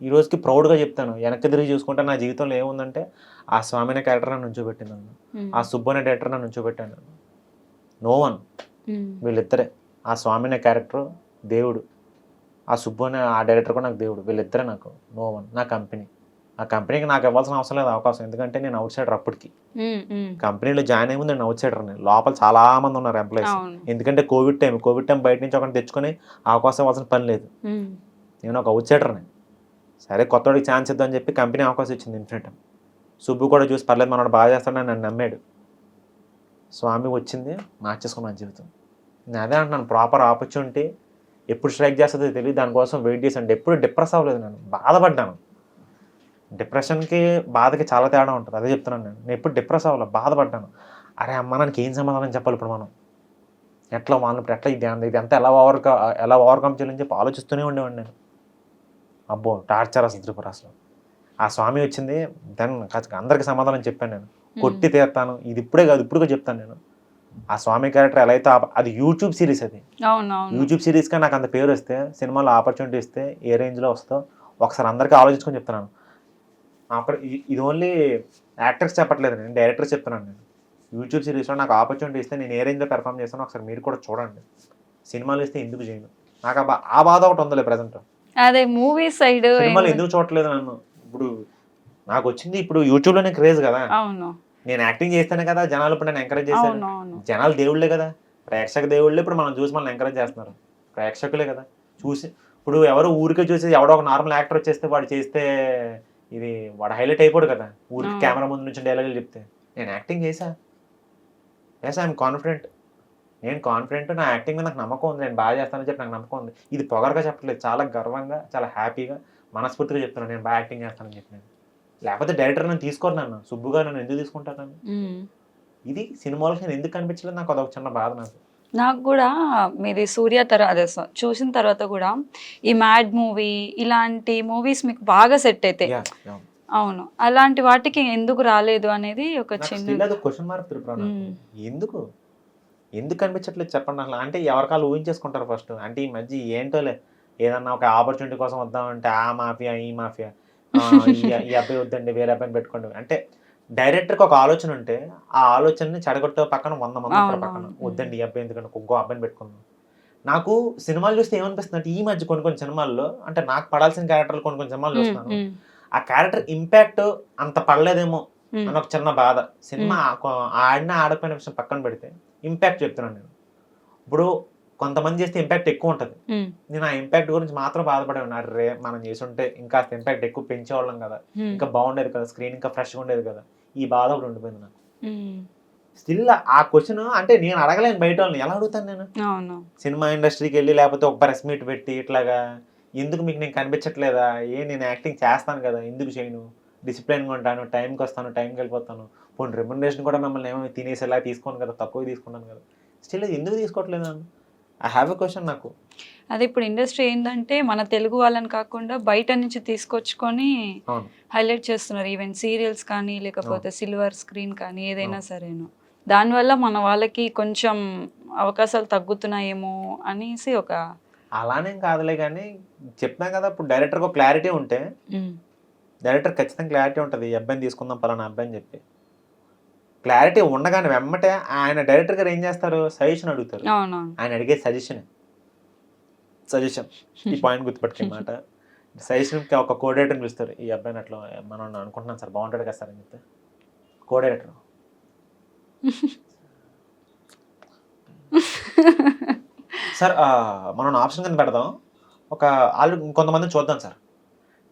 ఈ రోజుకి ప్రౌడ్గా చెప్తాను, వెనక్కి తిరిగి చూసుకుంటే నా జీవితంలో ఏముందంటే ఆ స్వామి అనే క్యారెక్టర్ నన్ను నుంచోబెట్టింది నన్ను, ఆ సుబ్బు అనే డైరెక్టర్ నన్ను నుంచోబెట్టాను. నో వన్, వీళ్ళిద్దరే. ఆ స్వామి అనే క్యారెక్టర్ దేవుడు, ఆ సుబ్బు అనే ఆ డైరెక్టర్ కూడా నాకు దేవుడు. వీళ్ళిద్దరే నాకు నో వన్. నా కంపెనీ, ఆ కంపెనీకి నాకు ఇవ్వాల్సిన అవసరం లేదు అవకాశం, ఎందుకంటే నేను అవుట్ సైడర్. అప్పటికి కంపెనీలో జాయిన్ అయ్యే ముందు నేను అవుట్ సైడర్. నేను లోపల చాలా మంది ఉన్నారు ఎంప్లాయీస్, ఎందుకంటే కోవిడ్ టైం బయట నుంచి ఒకటి తెచ్చుకొని అవకాశం ఇవ్వాల్సిన పని లేదు. నేను ఒక అవుట్ సైడర్ని. సరే కొత్తవాడికి ఛాన్స్ ఇద్దామని చెప్పి కంపెనీ అవకాశం ఇచ్చింది ఇన్ఫినిట్. సుబ్బు కూడా చూసి పర్లేదు మనోడు బాగా చేస్తాడని నన్ను నమ్మాడు. స్వామి వచ్చింది, మార్చేసుకున్నాను జీవితం. నేను అదే అంటున్నాను, ప్రాపర్ ఆపర్చునిటీ ఎప్పుడు స్ట్రైక్ చేస్తుందో తెలియదు, దానికోసం వెయిట్ చేశాను. ఎప్పుడు డిప్రెస్ అవ్వలేదు నేను, బాధపడ్డాను. డిప్రెషన్కి బాధకి చాలా తేడా ఉంటుంది, అదే చెప్తున్నాను నేను ఎప్పుడు డిప్రెస్ అవ్వలేదు, బాధపడ్డాను. అరే అమ్మ నాకు ఏం సమాధానం చెప్పాలి ఇప్పుడు మనం, ఎట్లా వాళ్ళని ఇప్పుడు ఎట్లా ఇది అంతా ఎలా ఓవర్కమ్ చేయాలని చెప్పి ఆలోచిస్తూనే ఉండేవాడిని నేను. అబ్బో టార్చర్ అసలు త్రిపుర అసలు. ఆ స్వామి వచ్చింది, దెన్ అందరికీ సమాధానం చెప్పాను నేను, కొట్టి తీస్తాను. ఇది ఇప్పుడే కాదు, ఇప్పుడు చెప్తాను నేను. ఆ స్వామి క్యారెక్టర్ ఎలా అయితే, అది యూట్యూబ్ సిరీస్, అది యూట్యూబ్ సిరీస్గా నాకు అంత పేరు వస్తే, సినిమాలో ఆపర్చునిటీ ఇస్తే ఏ రేంజ్లో వస్తుందో ఒకసారి అందరికీ ఆలోచించుకొని చెప్తున్నాను. అక్కడ ఇది ఓన్లీ యాక్టర్స్ చెప్పట్లేదు, నేను డైరెక్టర్స్ చెప్తున్నాను. నేను యూట్యూబ్ సిరీస్లో నాకు ఆపర్చునిటీ ఇస్తే నేను ఏ రేంజ్లో పెర్ఫామ్ చేస్తానో ఒకసారి మీరు కూడా చూడండి. సినిమాలు ఇస్తే ఎందుకు చేయను, నాకు ఆ బాధ ఒకటి ఉందిలే ప్రజెంట్. అదే మూవీ సైడ్ సినిమాలు ఎందుకు చూడట్లేదు నన్ను. ఇప్పుడు నాకు వచ్చింది ఇప్పుడు యూట్యూబ్లోనే క్రేజ్ కదా, నేను యాక్టింగ్ చేస్తానే కదా జనాలు ఇప్పుడు నన్ను ఎంకరేజ్ చేశారు. జనాలు దేవుళ్ళే కదా, ప్రేక్షక దేవుళ్ళే ఇప్పుడు మనం చూసి మనల్ని ఎంకరేజ్ చేస్తున్నారు, ప్రేక్షకులే కదా చూసి. ఇప్పుడు ఎవరు ఊరికే చూసి ఎవడో ఒక నార్మల్ యాక్టర్ వచ్చేస్తే వాడు చేస్తే ఇది వాడు హైలైట్ అయిపోడు కదా, ఊరికి కెమెరా ముందు నుంచి డైలాగులు చెప్తే. నేను యాక్టింగ్ చేశా, ఐఎమ్ కాన్ఫిడెంట్. నేను కాన్ఫిడెంట్, నా యాక్టింగ్ మీద నాకు నమ్మకం ఉంది, నేను బాగా చేస్తానని చెప్పి నాకు నమ్మకం ఉంది. ఇది పొగరగా చెప్పట్లేదు, చాలా గర్వంగా, చాలా హ్యాపీగా, మనస్ఫూర్తిగా చెప్తున్నాను నేను బాగా యాక్టింగ్ చేస్తానని చెప్పి. నేను లేకపోతే డైరెక్టర్ నన్ను తీసుకోరు, నన్ను సుబ్బుగా నన్ను ఎందుకు తీసుకుంటారు నన్ను. ఇది సినిమాలకు నేను ఎందుకు కనిపించలేదు, నాకు అదొక చిన్న బాధ నాకు. నాకు కూడా మీది సూర్య అదే చూసిన తర్వాత కూడా ఈ మ్యాడ్ మూవీ ఇలాంటి మూవీస్ మీకు బాగా సెట్ అయితే యా యా అవును. అలాంటి వాటికి ఎందుకు రాలేదు అనేది ఒక నాకు చిన్న స్టిల్ అది క్వశ్చన్ మార్క్ త్రిపుర నాకు. హ్మ్. ఎందుకు? ఎందుకు కనిపించట్లేదు చెప్పండి అసలు? అంటే ఎవరికాళ్ళు ఊహించేసుకుంటారు ఫస్ట్. అంటే ఈ మధ్య ఏంటోలే ఏదన్నా ఒక ఆపర్చునిటీ కోసం వద్దామంటే ఆ మాఫియా, ఈ మాఫియా ఈ అబ్బాయి వద్దండి వేరే అబ్బాయిని పెట్టుకోండి. అంటే డైరెక్టర్‌కి ఒక ఆలోచన ఉంటే, ఆ ఆలోచనని చెడగొట్టే పక్కన 100 మంది ఉంటారు పక్కన. అవునవును. హ్మ్. వద్దండి ఈ అబ్బాయి ఎందుకంటే ఇంకో అబ్బాయిని పెట్టుకుందాం. నాకు సినిమాలు చూస్తే ఏమనిపిస్తుందంటే ఈ మధ్య కొన్ని కొన్ని సినిమాల్లో అంటే నాకు పడాల్సిన క్యారెక్టర్లు కొన్ని కొన్ని సినిమాలు హ్మ్. చూస్తున్నాను. హ్మ్. ఆ క్యారెక్టర్ ఇంపాక్ట్ అంత పడలేదేమో హ్మ్. అని ఒక చిన్న బాధ. సినిమా హ్మ్. ఆడినా ఆడకపోయిన విషయం పక్కన పెడితే ఇంపాక్ట్ చెప్తున్నాను నేను. ఇప్పుడు కొంతమంది చేస్తే ఇంపాక్ట్ ఎక్కువ ఉంటది. హ్మ్. నేను ఆ ఇంపాక్ట్ గురించి మాత్రం బాధపడేవాడిని. అర్రే! మనం చేసుంటే ఇంకాస్త ఇంపాక్ట్ ఎక్కువ పెంచేవాళ్ళం కదా! హ్మ్. ఇంకా బాగుండేది కదా! స్క్రీన్ ఇంకా ఫ్రెష్‌గా ఉండేది కదా! ఈ బాధ ఒకటి ఉండిపోయింది నాకు. హ్మ్. స్టిల్ ఆ క్వెషన్ అంటే నేను అడగలేను బయటోళ్ళని. ఎలా అడుగుతాను నేను? అవును. సినిమా ఇండస్ట్రీకెళ్ళి లేకపోతే ఒక ప్రెస్ మీట్ పెట్టి ఇట్లాగా ఎందుకు మీకు నేను కనిపించట్లేదా? నేను యాక్టింగ్ చేస్తాను కదా! ఎందుకు చేయను? డిసిప్లిన్‌గా ఉంటాను. టైంకొస్తాను, టైంకెళ్ళిపోతాను. పోనీ రెమ్యునరేషన్ కూడా మిమ్మల్ని ఏమో తినేసేలా తీసుకోను కదా! తక్కువే తీసుకున్నాను కదా! స్టిల్ ఎందుకు తీసుకోవట్లేదు నన్ను? ఐ హావ్ ఎ క్వెషన్ నాకు. అదే ఇప్పుడు ఇండస్ట్రీ ఏందంటే మన తెలుగు వాళ్ళని కాకుండా బయట నుంచి తీసుకొచ్చుకొని అవును. హైలైట్ చేస్తున్నారు. ఈవెన్ సీరియల్స్ కానీ, అవును. లేకపోతే సిల్వర్ స్క్రీన్ కానీ ఏదైనా అవును. సరేను. దానివల్ల మన వాళ్ళకి కొంచెం అవకాశాలు తగ్గుతున్నాయేమో అనేసి ఒక అలానేం కాదులే గానీ, చెప్పినా కదా! ఇప్పుడు డైరెక్టర్‌కి ఒక క్లారిటీ ఉంటే, హ్మ్. డైరెక్టర్‌కి ఖచ్చితంగా క్లారిటీ ఉంటది. ఈ అబ్బాయిని తీసుకుందాం పలానా అబ్బాయిని చెప్పి. క్లారిటీ ఉండగానే వెమ్మటే ఆయన డైరెక్టర్ గారు ఏం చేస్తారు? సజెషన్ అడుగుతారు. అవునవును. ఆయన అడిగేది సజెషనే. సజెషన్. ఈ పాయింట్ గుర్తుపెట్టుకో ఈ మాట. సజెషన్‌కి ఒక కోఆర్డినేటర్‌ని పిలుస్తారు. ఈ అబ్బాయిని అట్లా మనం అనుకుంటున్నాం సార్ బాగుంటాడు కదా సార్ అని చెప్తే, కోఆర్డినేటర్ సార్ మనం ఆప్షన్ కింద పెడదాం. ఒక కొంతమందిని చూద్దాం సార్.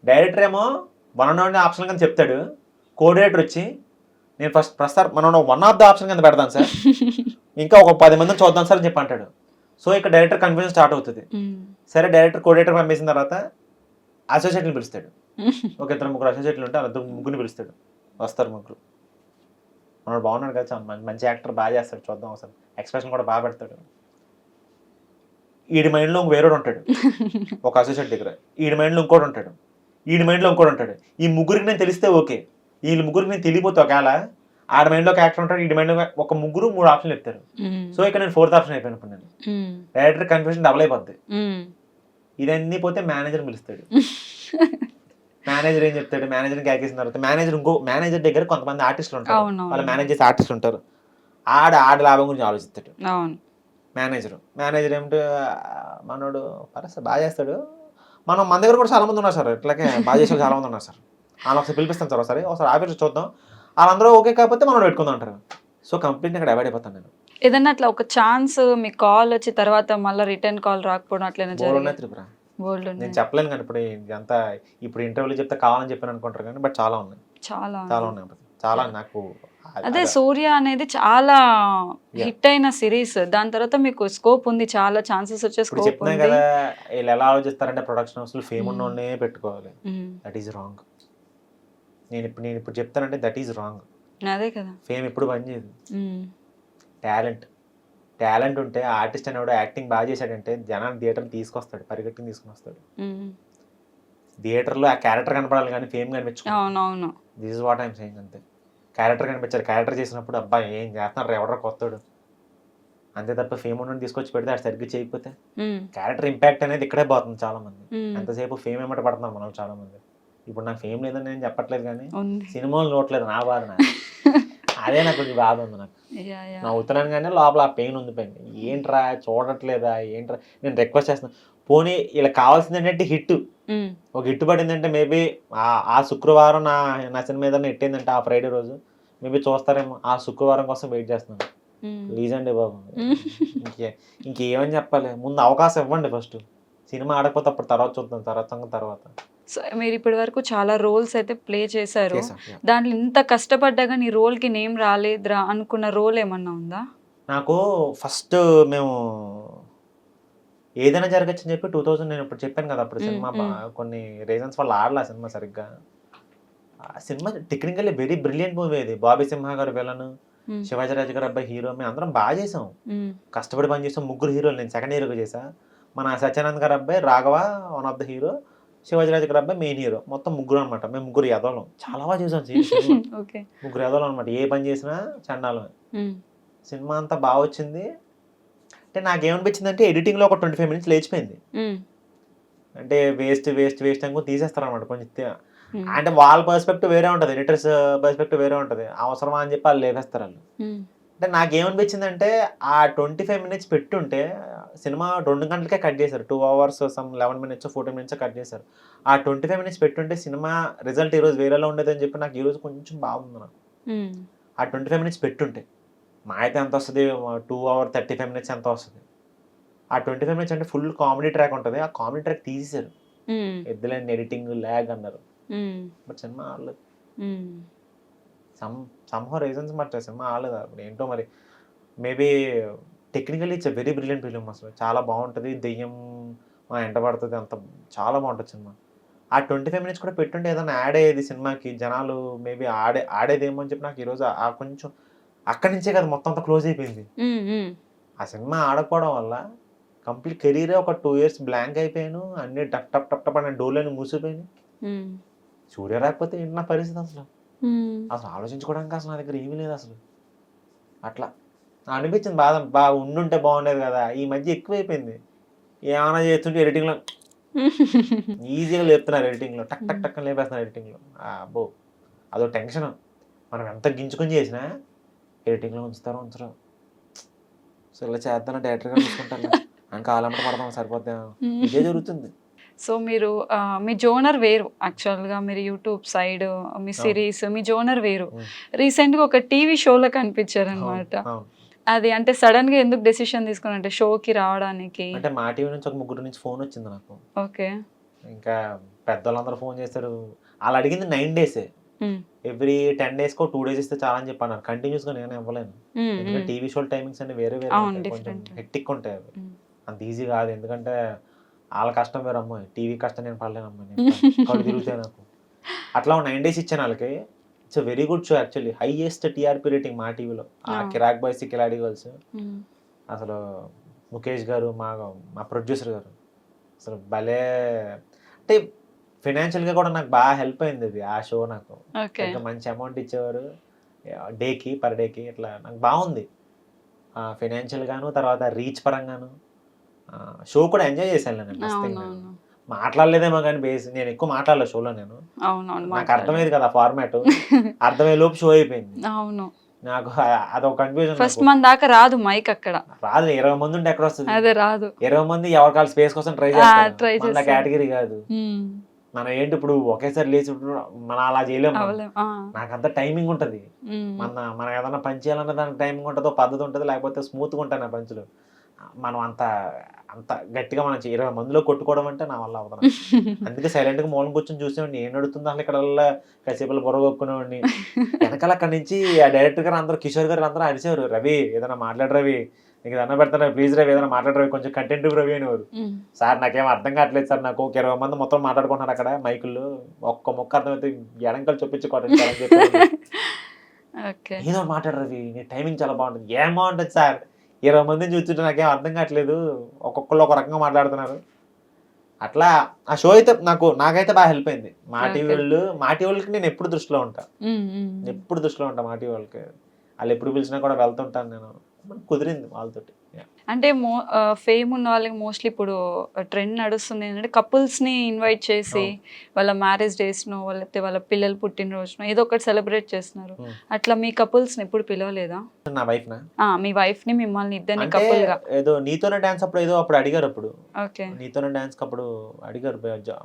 డైరెక్టర్ ఏమో వన్ అండ్ ఓన్లీ ఆప్షన్ కింద చెప్తాడు. కోఆర్డినేటర్ వచ్చి నేను ప్రస్తుతం మనం వన్ ఆఫ్ ద ఆప్షన్ కింద పెడదాం సార్. ఇంకా ఒక 10 మందిని చూద్దాం సార్ అని చెప్పి అంటాడు. సో, ఇక్కడ డైరెక్టర్ కన్ఫ్యూజన్ స్టార్ట్ అవుతది. హ్మ్. సరే డైరెక్టర్ కోఆర్డినేటర్ పంపేసిన తర్వాత అసోసియేట్‌ని పిలుస్తాడు. ఒక ఇద్దరు ముగ్గురు అసోసియేట్‌లు ఉంటే ముగ్గురిని పిలుస్తాడు. వస్తారు ముగ్గురు. మనోడు బాగున్నాడు కదా! మంచి యాక్టర్ బాగా చేస్తాడు చూద్దాం ఒకసారి. ఎక్స్‌ప్రెషన్ కూడా బాగా పెడతాడు. ఈడి మైండ్‌లో వేరేవాడు ఉంటాడు. ఒక అసోసియేట్ దగ్గర. ఈడి మైండ్‌లో ఇంకోడు ఉంటాడు. ఈడి మైండ్‌లో ఇంకోడు ఉంటాడు. ఈ ముగ్గురికి నేను తెలిస్తే ఓకే. ఈళ్ళ ముగ్గురికి నేను తెలియపోతే ఒకేళ ఆడి మైండ్‌లో ఒక యాక్టర్ ఉంటాడు. ఈడి మైండ్‌లో ఒక ముగ్గురు 3 ఆప్షన్‌లు చెప్తారు. హ్మ్. సో, ఇక్కడ నేను ఫోర్త్ ఆప్షన్ అయిపోయాను ఇప్పుడు నేను. హ్మ్. డైరెక్టర్ కన్ఫ్యూజన్ డబుల్ అయిపోద్ది. హ్మ్. ఇదన్నీ పోతే మేనేజర్‌ని పిలుస్తాడు. మేనేజర్ ఏం చెప్తాడు? మేనేజర్‌ని కేకేసిన తర్వాత మేనేజర్ దగ్గర కొంతమంది ఆర్టిస్టులు ఉంటారు. వాళ్ళు అవునవును. మేనేజ్ చేసే ఆర్టిస్టులు ఉంటారు. ఆడి లాభం గురించి ఆలోచిస్తాడు. అవును. మేనేజరు. మేనేజర్ ఏమిటి మనోడు పర్లేదు బాగా చేస్తాడు. మన దగ్గర కూడా చాలా మంది ఉన్నారు సార్. ఇట్లాగే బాగా చేసేవాళ్ళు చాలా మంది ఉన్నారు సార్. ఆళ్ళని ఒకసారి పిలిపిస్తాను సార్ ఒకసారి ఆఫీస్‌లో చూద్దాం. ఆళ్ళందరూ ఓకే కాకపోతే మనోడిని పెట్టుకుందాం అంటారు. సో, కంప్లీట్‌గా ఇక్కడ అవాయిడ్ అయిపోతాను నేను. ఏదన్నా అట్లా ఒక ఛాన్స్ మీకు కాల్ వచ్చి తర్వాత మళ్ళా రిటర్న్ కాల్ రాకపోవడం అట్లైనా బోలెడున్నాయి జరిగాయా? త్రిపుర. నేను బోలెడున్నాయి. చెప్పలేను గాని ఇదంతా ఇప్పుడు ఇంటర్వ్యూలో చెప్తే కావాలని చెప్పాను అనుకుంటారు గానీ బట్ చాలా ఉన్నాయి. చాలా చాలా ఉన్నాయి. ఉన్నాయి. చాలా యాహ్! నాకు అదే అదే 'సూర్య' అనేది చాలా యాహ్! హిట్ అయిన సీరీస్. దాని తర్వాత మీకు స్కోప్ ఉంది. చాలా ఛాన్సెస్ వచ్చే ఇప్పుడు స్కోప్ చెప్పినా ఉంది. గదా! ఈళ్ళెలా ఆలోచిస్తారంటే ప్రొడక్షన్ హౌస్‌లు ఫేమ్ హ్మ్. ఉన్నోడినే పెట్టుకోవాలి. హ్మ్. That is wrong. నేనిప్పుడు చెప్తానంటే దట్ ఈస్ రాంగ్. అదే కదా! ఫేమ్ ఎప్పుడు పనిచేయదు. హ్మ్. టాలెంట్. టాలెంట్ ఉంటే ఆర్టిస్ట్ అనేవాడు యాక్టింగ్ బాగా చేశాడంటే జనాన్ని థియేటర్‌కి తీసుకొస్తాడు. పరిగెట్టుకొని తీసుకొనొస్తాడు. హ్మ్. థియేటర్‌లో ఆ క్యారెక్టర్ కనపడాలి గానీ ఫేమ్ కనిపించకూడదు. అవునవును. This is what I am saying అంతే. క్యారెక్టర్ కనిపించాలి. క్యారెక్టర్ చేసినప్పుడు అబ్బా! ఏం చేస్తున్నాడురా ఎవడ్రా కొత్తోడు. అంతే తప్ప ఫేమ్ ఉన్నోడిని తీసుకొచ్చి పెడితే ఆడు సరిగ్గా చేయకపోతే హ్మ్. క్యారెక్టర్ ఇంపాక్ట్ అనేది ఇక్కడే పోతుంది చాలామంది. హ్మ్. ఎంతసేపు ఫేమ్ ఎమ్మట పడుతున్నారు మనోళ్ళు చాలామంది. ఇప్పుడు నాకు ఫేమ్ లేదని నేను చెప్పట్లేదు గానీ, ఉంది. సినిమాలు చూడట్లేదు నా బాధ నాది. అదే నాకు కొంచెం బాధ ఉంది నాకు. యాహ్! యాహ్! నవ్వుతున్నాను గానీ లోపల ఆ పెయిన్ ఉండిపోయింది. ఏంట్రా చూడట్లేదా? ఏంట్రా నేను రిక్వెస్ట్ చేస్తున్నా. పోనీ ఈళ్ళకి కావాల్సిందేంటంటే హిట్. హ్మ్. ఒక హిట్ పడిందంటే మేబీ ఆ శుక్రవారం నా సినిమా ఏదైనా హిట్టయిందంటే ఆ ఫ్రైడే రోజు మేబీ చూస్తారేమో. ఆ శుక్రవారం కోసం వెయిట్ చేస్తున్నాను. హ్మ్. ప్లీజ్ అండి బాబు. హ్మ్. ఇంకే ఇంకేమని చెప్పాలి? ముందు అవకాశం ఇవ్వండి ఫస్టు. సినిమా ఆడకపోతే అప్పుడు తర్వాత చూద్దాం. తర్వాత సంగతి తర్వాత. సో, మీరిప్పటి వరకు చాలా రోల్స్ అయితే ప్లే చేశారు. చేశాం. యాహ్! దాంట్లో ఇంత కష్టపడ్డా గాని ఈ రోల్‌కి నేమ్ రాలేదురా అనుకున్న రోల్ ఏమన్నా ఉందా? నాకు ఫస్ట్ మేము ఏదైనా జరగొచ్చని చెప్పి 2000 నేను ఇప్పుడు చెప్పాను కదా! అప్పుడు హ్మ్. సినిమా హ్మ్. కొన్ని రీజన్స్ వల్ల ఆడలా ఆ సినిమా సరిగ్గా. ఆ cinema technically very brilliant movie అది. 'బాబీ సింహ' గారు విలను. మ్మ్. శివాజీరాజు గారు అబ్బాయి హీరో, మేము అందరం బాగా చేసాం, మ్మ్. కష్టపడి పని చేసాం. 3 హీరోలు, నేను సెకండ్ హీరోగా చేసా. మన సత్యానంద్ గారు అబ్బాయి Raghava one of the hero, Sivajiraju గారు అబ్బాయి మెయిన్ హీరో. మొత్తం 3 అనమాట. మేము 3 ఎదవలం, చాలా బాగా చేసాం సినిమా. ఓకే. 3 ఎదవలం అనమాట, ఏ పని చేసినా చండాలమే. మ్మ్. సినిమా అంతా బాగా వచ్చింది. అంటే నాకేమనిపించింది అంటే ఎడిటింగ్లో ఒక 25 మినిట్స్ లేచిపోయింది. మ్మ్. అంటే వేస్ట్ అనుకో తీసేస్తారు అనమాట కొంచెం. మ్మ్. అంటే వాళ్ళ పర్స్పెక్టివ్ వేరే ఉంటుంది, ఎడిటర్స్ పర్స్పెక్టివ్ వేరే ఉంటుంది. అవసరమా అని చెప్పి వాళ్ళు లేపేస్తారు వాళ్ళు. మ్మ్. అంటే నాకేమనిపించింది అంటే ఆ 25 మినిట్స్ పెట్టుంటే సినిమా 2 గంటలకే కట్ చేశారు. 2 hours some 11 minutes 14 minutes cut చేశారు. ఆ 25 మినిట్స్ పెట్టుంటే సినిమా రిజల్ట్ ఈరోజు వేరేలా ఉండేది అని చెప్పి నాకు ఈరోజు కొంచెం బాగుంది నాకు. మ్మ్. ఆ 25 మినిట్స్ పెట్టుంటే మా అయితే ఎంత వస్తుంది, 2 hours 35 మినిట్స్ ఎంత వస్తుంది. ఆ 25 మినిట్స్ అంటే ఫుల్ కామెడీ ట్రాక్ ఉంటుంది, ఆ కామెడీ ట్రాక్ తీసేశారు. మ్మ్. ఎద్దులేని ఎడిటింగ్ ల్యాగ్ అన్నారు, మ్మ్. బట్ సినిమా ఆడలేదు. మ్మ్. సమ్హౌ రీజన్స్ మరి సినిమా ఆడలేదు. అప్పుడు ఏంటో మరి, maybe technically it's very brilliant film. అసలు చాలా బాగుంటుంది, దెయ్యం మా ఎంట పడుతుంది, అంత చాలా బాగుంటుంది సినిమా. ఆ 25 మినిట్స్ కూడా పెట్టుంటే ఏదైనా యాడ్ అయ్యేది సినిమాకి, జనాలు మేబీ ఆడేదేమో అని చెప్పి నాకు ఈరోజు ఆ కొంచెం అక్కడి నుంచే కదా మొత్తం అంతా క్లోజ్ అయిపోయింది. మ్మ్. మ్మ్. ఆ సినిమా ఆడకపోవడం వల్ల కంప్లీట్ కెరీరే ఒక 2 years బ్లాంక్ అయిపోయాను. అన్ని టప్ టప్ టప్ టప్ అనే డోర్లను మూసిపోయినాయి. మ్మ్. సూర్య రాకపోతే ఏంటి నా పరిస్థితి అసలు? మ్మ్. అసలు ఆలోచించుకోవడానికి అసలు నా దగ్గర ఏమీ లేదు అసలు. అట్లా అనిపించింది బాధ. బాగా ఉండుంటే బాగుండేది కదా. ఈ మధ్య ఎక్కువైపోయింది, ఏమైనా చేస్తుంటే ఎడిటింగ్లో ఈజీగా లేపుతున్నారు, ఎడిటింగ్లో టక్ టక్ టక్ అని లేపేస్తున్నారు ఎడిటింగ్లో. అబ్బో అదో టెన్షన్. మనం ఎంత గింజుకొని చేసినా ఎడిటింగ్లో ఉంచరు. సో ఇలా చేద్దాం, డైరెక్టర్గా చూసుకుంటాను, ఇంకా ఆలంట పడదాం సరిపోద్దాం, ఇదే జరుగుతుంది. సో మీరు మీ జోనర్ వేరు యాక్చువల్గా, మీరు యూట్యూబ్ సైడ్ మీ సిరీస్, మీ జోనర్ వేరు. రీసెంట్గా ఒక టీవీ షోలో కనిపించారు అనమాట. అది అంటే సడన్ గా ఎందుకు డెసిషన్ తీసుకుని, అంటే షోకి రావడానికి? అంటే మా టీవీ నుంచి ఒక 3 నుంచి ఫోన్ వచ్చింది నాకు. ఓకే. ఇంకా పెద్దవాళ్ళందరూ ఫోన్ చేస్తారు. వాళ్ళు అడిగింది 9 days. ఎవ్రీ 10 days 2 days ఇస్తే చాలా అని చెప్పాను. కంటిన్యూస్గా నేను ఇవ్వలేను, ఎందుకంటే టీవీ షో టైమింగ్స్ అన్ని వేరే వేరే ఉంటాయి, కొంచెం హెక్టిక్ ఉంటాయి అవి. అంత ఈజీ కాదు, ఎందుకంటే వాళ్ళ కష్టం వేరు అమ్మాయి, టీవీ కష్టం నేను పడలేను అమ్మాయి, కళ్ళు తిరుగుతాయి నాకు. అట్లా 9 days ఇచ్చాను వాళ్ళకి. It's very good show actually, highest TRP rating మా టీవీలో. ఆ కిరాక్ బాయ్స్ కిలాడి గర్ల్స్, అసలు ముఖేష్ గారు మా ప్రొడ్యూసర్ గారు అసలు భలే, అంటే ఫినాన్షియల్గా కూడా నాకు బాగా హెల్ప్ అయింది అది. ఆ షో నాకు ఇంకా మంచి అమౌంట్ ఇచ్చేవారు డేకి, పర్ డేకి. ఇట్లా నాకు బాగుంది ఫినాన్షియల్గాను, తర్వాత రీచ్ పరంగాను. షో కూడా ఎంజాయ్ చేశాను నేను. మాట్లాడలేదేమో కానీ నేను ఎక్కువ మాట్లాడలేదు షోలో. నేను నాకు అర్థమయ్యేది కదా ఫార్మాట్, అర్థమయ్యే లోపు షో అయిపోయింది. అవును, నాకు అదొక కన్ఫ్యూజన్. ఫస్ట్ మన దాకా రాదు మైక్, అక్కడ రాదు. 20 మంది ఉంటే ఎక్కడ వస్తుంది? అదే రాదు. 20 మంది ఎవరికాల స్పేస్ కోసం ట్రై చేస్తారు, మన కేటగిరీ కాదు. మనం ఏంటి ఇప్పుడు ఒకేసారి లేచి మనం అలా చేయలేము, నాకు అంత టైమింగ్ ఉంటుంది. మనం ఏదైనా పని చేయాలన్నా దానికి టైమింగ్ ఉంటుంది, పద్ధతి ఉంటుంది, లేకపోతే స్మూత్గా ఉంటాయి నా పంచులు. మనం అంత గట్టిగా మనం 20 మందిలో కొట్టుకోవడం అంటే నా వల్ల అవుతుంది. అందుకే సైలెంట్గా మూలం కూర్చొని చూసేవాడిని, ఏం నడుతుంది అసలు ఇక్కడ, కాసేపు బొరగొక్కునేవాడిని. వెనకాల అక్కడి నుంచి ఆ డైరెక్టర్ గారు అందరూ, కిషోర్ గారు అందరూ అరిచేవారు, రవి ఏదైనా మాట్లాడు, రవి నీకు దండం పెడతాను, ప్లీజ్ రవి ఏదైనా మాట్లాడు, రవి కొంచెం కంటెంట్ రవి అనేవారు. సార్ నాకేం అర్థం కావట్లేదు సార్, నాకు ఒక 20 మంది మొత్తం మాట్లాడుకుంటున్నారు అక్కడ మైకుల్లో, ఒక్క మొక్క అర్థమైతే ఎడంకలు చొప్పించుకోవడం అని చెప్పి, ఏదో మాట్లాడు రవి నీ టైమింగ్ చాలా బాగుంటుంది. ఏం బాగుంటుంది సార్, 20 మందిని చూస్తుంటే నాకేం అర్థం కావట్లేదు, ఒక్కొక్కరు ఒక రకంగా మాట్లాడుతున్నారు. అట్లా ఆ షో అయితే నాకైతే బాగా హెల్ప్ అయింది. మా టీవీ వాళ్ళకి నేను ఎప్పుడు దృష్టిలో ఉంటా, మా టీవీ వాళ్ళకి. వాళ్ళు ఎప్పుడు పిలిచినా కూడా వెళ్తుంటాను నేను. కుదిరింది వాళ్ళతోటి. అంటే ఫేమ్ ఉన్న వాళ్ళకి మోస్ట్లీ ఇప్పుడు ట్రెండ్ నడుస్తుంది ఏంటంటే కపుల్స్ని ఇన్వైట్ చేసి వాళ్ళ మ్యారేజ్ డేస్నో, వాళ్ళ పిల్లలు పుట్టినరోజునో ఏదో ఒకటి సెలబ్రేట్ చేస్తున్నారు. అట్లా మీ కపుల్స్ని ఎప్పుడు పిలవలేదా? నా వైఫ్ మీ వైఫ్ని, మిమ్మల్ని ఇద్దరిని కపుల్గా ఏదో నీతోనే డాన్స్ అప్పుడు ఏదో అప్పుడు అడిగారు. అప్పుడు నీతోనే డాన్స్ అప్పుడు అడిగారు,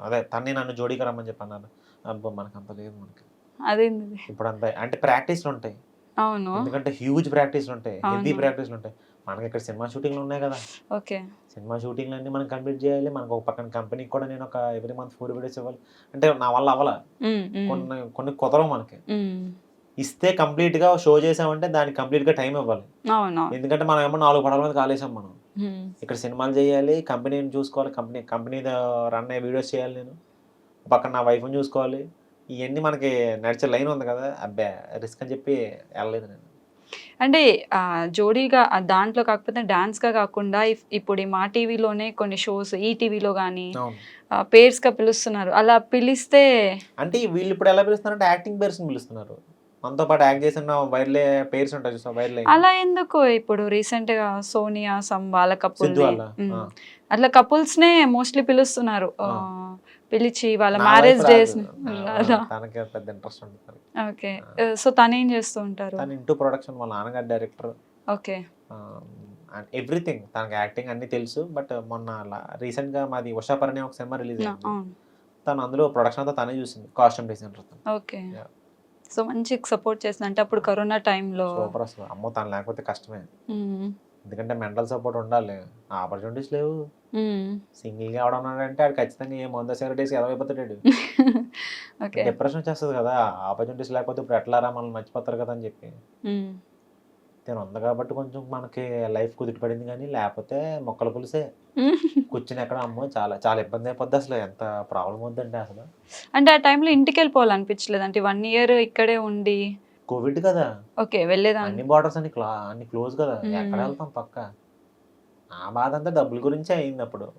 అదే తన్ని నన్ను జోడీగా రమ్మని చెప్పి అన్నారు. అబ్బో మనకు అంత లేదు, మనకి అదేంది ఇప్పుడు అంత అంటే ప్రాక్టీస్లు ఉంటాయి. అవును, ఎందుకంటే హ్యూజ్ ప్రాక్టీస్లు ఉంటాయి, హెవీ ప్రాక్టీస్లు ఉంటాయి. మనకి ఇక్కడ సినిమా షూటింగ్లు ఉన్నాయి కదా, సినిమా షూటింగ్లు అన్ని మనం కంప్లీట్ చేయాలి. మనకు ఒక పక్కన కంపెనీకి కూడా నేను ఒక ఎవ్రీ మంత్ 4 videos ఇవ్వాలి. అంటే నా వల్ల అవ్వాల, కొన్ని కుదరవు మనకి. ఇస్తే కంప్లీట్ గా షో చేసామంటే దానికి కంప్లీట్ గా టైం ఇవ్వాలి. ఎందుకంటే మనం ఏమో 4 పడవల మీద కాలేసాం. మనం ఇక్కడ సినిమాలు చేయాలి, కంపెనీని చూసుకోవాలి, కంపెనీ రన్ అయ్యే వీడియోస్ చేయాలి, నేను పక్కన నా వైఫ్ని చూసుకోవాలి. ఇవన్నీ మనకి నడిచే లైన్ ఉంది కదా, అబ్బా రిస్క్ అని చెప్పి వెళ్ళలేదు నేను. అంటే జోడీగా దాంట్లో కాకపోతే డాన్స్‌గా కాకుండా ఇప్పుడు ఈ మా టీవీలోనే కొన్ని షోస్ ఈటీవీలో గానీ అవును. పేర్స్‌గా పిలుస్తున్నారు. అలా పిలిస్తే అంటే వీళ్ళు ఇప్పుడు ఎలా పిలుస్తున్నారంటే యాక్టింగ్ పేర్స్‌ని పిలుస్తున్నారు. మనతో పాటు యాక్ట్ చేసిన వైర్లే పేర్స్ ఉంటాయి చూసావా వైరల్ అయినయి. అలా ఎందుకు ఇప్పుడు రీసెంట్‌గా సోనియా వాళ్ళ సిద్ధు కపుల్‌ని వాళ్ళ. ఆ! అట్లా కపుల్స్‌నే మోస్ట్‌లీ పిలుస్తున్నారు. ఆ! పిలిచి వాళ్ళ నా వైఫ్ మ్యారేజ్ రాదు. డేస్‌ని రాదా? తనకి పెద్ద ఇంట్రెస్ట్ ఉండదు తనకి. ఓకే. ఆ! సో, తనేం చేస్తూ ఉంటారు? తను ఇంటూ ప్రొడక్షన్ వాళ్ళ నాన్నగారు డైరెక్టర్. ఓకే. అండ్ ఎవ్రీథింగ్ తనకి యాక్టింగ్ అన్నీ తెలుసు. బట్ మొన్న రీసెంట్‌గా మాది 'ఉషా పరిణయం' ఒక సినిమా రిలీజ్ అయింది. అవును. తను అందులో ప్రొడక్షన్ అంతా తనే చూసింది. కాస్ట్యూమ్ డిజైనర్ తను. ఓకే. యాహ్! సో, మంచి సపోర్ట్ చేసింది. అంటే అప్పుడు కరోనా టైంలో సూపర్ అసలు. అమ్మో! తను లేకపోతే కష్టమే. హ్మ్. ఎందుకంటే మెంటల్ సపోర్ట్ ఉండాలి. ఆపర్చునిటీస్ లేవు. హ్మ్. సింగిల్‌గా ఎవడున్నాడంటే ఆడు ఖచ్చితంగా ఏ మందో సిగరెట్ ఏసి ఎదవైపోతాడాడు. ఓకే. డిప్రెషన్ వచ్చేస్తది కదా! ఆపర్చునిటీస్ లేకపోతే ఇప్పుడు ఎట్లారా మనల్ని మర్చిపోతారు కదా! అని చెప్పి. హ్మ్. తిను ఉంది కాబట్టి కొంచెం మనకి లైఫ్ కుదిరి పడింది గానీ, లేకపోతే మొక్కల పులుసే. కూర్చొని ఎక్కడ అమ్మో! చాలా చాలా ఇబ్బంది అయిపోద్ది అసలు. ఎంత ప్రాబ్లమ్ అవుద్దంటే అసలు. అంటే ఆ టైంలో ఇంటికెళ్ళిపోవాలనిపించలేదా? అంటే 1 ఇయర్ ఇక్కడే ఉండి కోవిడ్ కదా! ఓకే. వెళ్ళేదాన్ని. అన్ని బోర్డర్స్ అన్ని క్లోజ్ కదా! ఎక్కడ హ్మ్. వెళ్తాం పక్కా. ఆ బాధంతా డబ్బుల గురించే అయిందప్పుడు.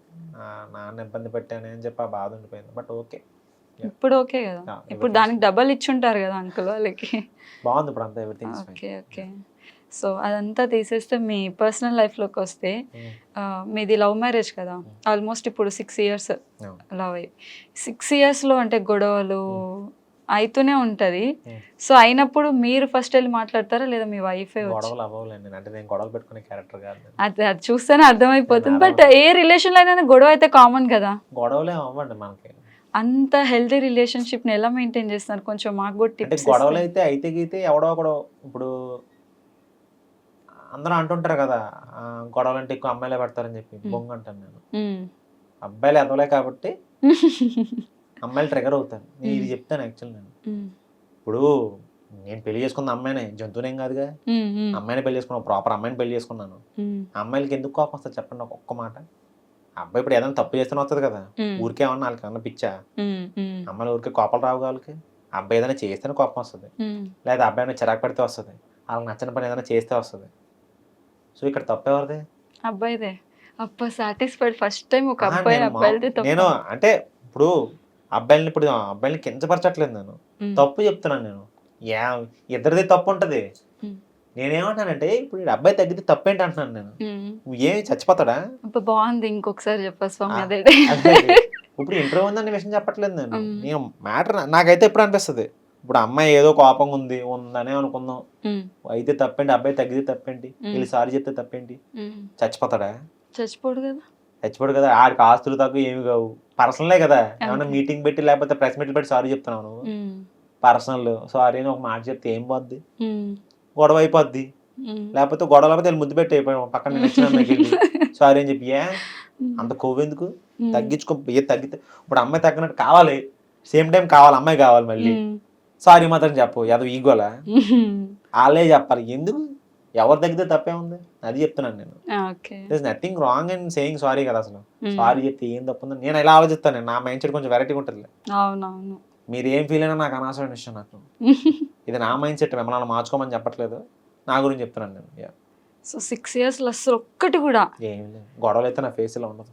నాన్న ఇబ్బంది పెట్టానే అని చెప్పి ఆ బాధ ఉండిపోయింది. But okay. యాహ్! ఇప్పుడు ఓకే గదా! యాహ్! ఇప్పుడు ఎవ్రీథింగ్ ఈస్ దానికి డబల్ ఇచ్చుంటారు గదా! అంకుల్ వాళ్ళకి. బావుంది ఇప్పుడంతా everything is fine. Okay. Okay. Yeah! So, అదంతా తీసేస్తే మీ పర్సనల్ లైఫ్‌లోకొస్తే హ్మ్. మీది లవ్ మ్యారేజ్ కదా! హ్మ్. ఆల్మోస్ట్ ఇప్పుడు 6 ఇయర్స్ అవును. లవ్ అయ్యి. 6 ఇయర్స్‌లో అంటే గొడవలు హ్మ్. అయితూనే ఉంటది. హ్మ్. సో, అయినప్పుడు మీరు ఫస్ట్ ఎళ్లి మాట్లాడతారా? లేదా మీ వైఫే వచ్చి? గొడవలు అవ్వవులేండి. అంటే నేను గొడవలు పెట్టుకునే క్యారెక్టర్ కాదు నేను. అది అది చూస్తేనే నేను అర్థమైపోతుంది. బట్ అరవను. ఏ రిలేషన్‌లో అయినా గొడవ అయితే కామన్ గదా! గొడవలేం అవ్వండి మనకి. అంత హెల్తీ రిలేషన్‌షిప్‌ని ఎలా మెయింటైన్ చేస్తున్నారు? కొంచెం మాకు గూడా అంటే టిప్స్ ఇస్తే. గొడవలైతే అయితే గీతే ఎవడో ఒకడు ఇప్పుడు అందరూ అంటుంటారు కదా! గొడవలంటే ఎక్కువ అమ్మాయిలే పడతారని చెప్పి. హ్మ్. బొంగు అంటాను నేను. హ్మ్. అబ్బాయిలు ఎదవలే కాబట్టి అమ్మాయిలు ట్రిగ్గర్ అవుతారు. నేను ఇది హ్మ్. చెప్తాను యాక్చువల్ నేను. హ్మ్. ఇప్పుడు నేను పెళ్లి చేసుకుంది అమ్మాయినే. జంతువునేం కాదుగా. హ్మ్. హ్మ్. అమ్మాయినే పెళ్లి చేసుకున్నాను. ప్రాపర్ అమ్మాయిని పెళ్లి చేసుకున్నాను. హ్మ్. ఆ అమ్మాయిలకి ఎందుకు కోపం వస్తది చెప్పండి నాకు ఒక్క మాట? ఆ అబ్బాయి ఇప్పుడు ఏదైనా తప్పు చేస్తేనే వస్తది కదా! హ్మ్. ఊరికే ఏమన్నా ఆళ్ళకేమన్నా పిచ్చా? హ్మ్. హ్మ్. అమ్మాయిలు ఊరికే కోపాలు రావుగా ఆళ్ళకి. ఆ అబ్బాయి ఏదైనా చేస్తేనే కోపం వస్తది. హ్మ్. లేదా ఆ అబ్బాయి ఏమైనా చిరాకు పడితే వస్తది. ఆళ్ళకి నచ్చని పని ఏదైనా చేస్తే వస్తది. సో, ఇక్కడ తప్పెవరిది? అబ్బాయిదే. అబ్బా! సాటిస్ఫైడ్ ఫస్ట్ టైమ్ ఒక అహా! అబ్బాయి అబ్బాయిలదే నేను తప్పని. అంటే ఇప్పుడు అబ్బాయిలని కించపరచట్లేదు నేను. హ్మ్. తప్పు చెప్తున్నాను నేను. యాహ్! ఇద్దరిది తప్పుంటది. హ్మ్. నేనేమంటానంటే ఇప్పుడు ఈడు అబ్బాయి తగ్గితే తప్పేంటి అంటున్నాను నేను. హ్మ్. ఏమి చచ్చిపోతాడా? అబ్బా! బావుంది. ఇంకొకసారి చెప్పు ఆ! స్వామి అదే. అదే అది. ఇప్పుడు ఇంటర్వ్యూ ఉందన్న విషయం చెప్పట్లేదు నేను. హ్మ్. నేను మ్యాటర్ నాకైతే ఎప్పుడు అనిపిస్తది. ఇప్పుడు అమ్మాయి ఏదో కోపంగా ఉందనే అనుకుందాం. హ్మ్. అయితే తప్పేంటి? అబ్బాయి తగ్గితే తప్పేంటి? హ్మ్. ఎళ్లి సారీ చెప్తే తప్పేంటి? హ్మ్. చచ్చిపోతాడా? చచ్చిపోడు గదా! చచ్చిపోడు కదా! ఆడికి ఆస్తులు తక్కువ ఏమి కావు. పర్సనలే కదా! ఏమన్నా ఓకే. మీటింగ్ పెట్టి లేకపోతే ప్రెస్ మీట్లు పెట్టి సారీ చెప్తున్నావా నువ్వు? హ్మ్. పర్సనల్ సారీ అని ఒక మాట చెప్తే ఏం పోద్ది? హ్మ్. గొడవ అయిపోద్ది. హ్మ్. లేకపోతే గొడవ లేకపోతే ఎళ్లి ముద్దు పెట్టి పక్కన నీ నచ్చిన అమ్మాయికెళ్ళి సారీ అని చెప్పి. హ్మ్. అంత కొవ్వెందుకు? హ్మ్. తగ్గించుకో ఏది తగ్గితే ఇప్పుడు అమ్మాయి తగ్గినట్టు కావాలి. సేమ్ టైమ్ కావాలి. అమ్మాయి కావాలి మళ్ళీ. హ్మ్. సారీ మాత్రం చెప్పు. ఏదో ఈగోలా? హ్మ్. ఆళ్ళే చెప్పాలి. ఎందుకు? ఎవరు తగ్గితే తప్పేముంది? అది చెప్తున్నాను నేను. Okay. There is nothing wrong in saying sorry కదా అసలు. హ్మ్. సారీ చెప్తే ఏం తప్పుందని నేను ఇలా ఆలోచిస్తాను. నా మైండ్ సెట్ కొంచెం వెరైటీగా ఉంటదిలే. అవునవును. మీరేం ఫీల్ అయినా నాకు అనవసరమైన విషయం నాకు. ఇది నా మైండ్ సెట్ మిమ్మల్ని అలా మార్చుకోమని చెప్పట్లేదు. నా గురించి చెప్తున్నాను నేను. యాహ్! సో 6 ఇయర్స్‌లో అస్సలు ఒక్కటి గూడా ఏమి లేదు. గొడవలైతే నా ఫేస్‌లో ఉండదు.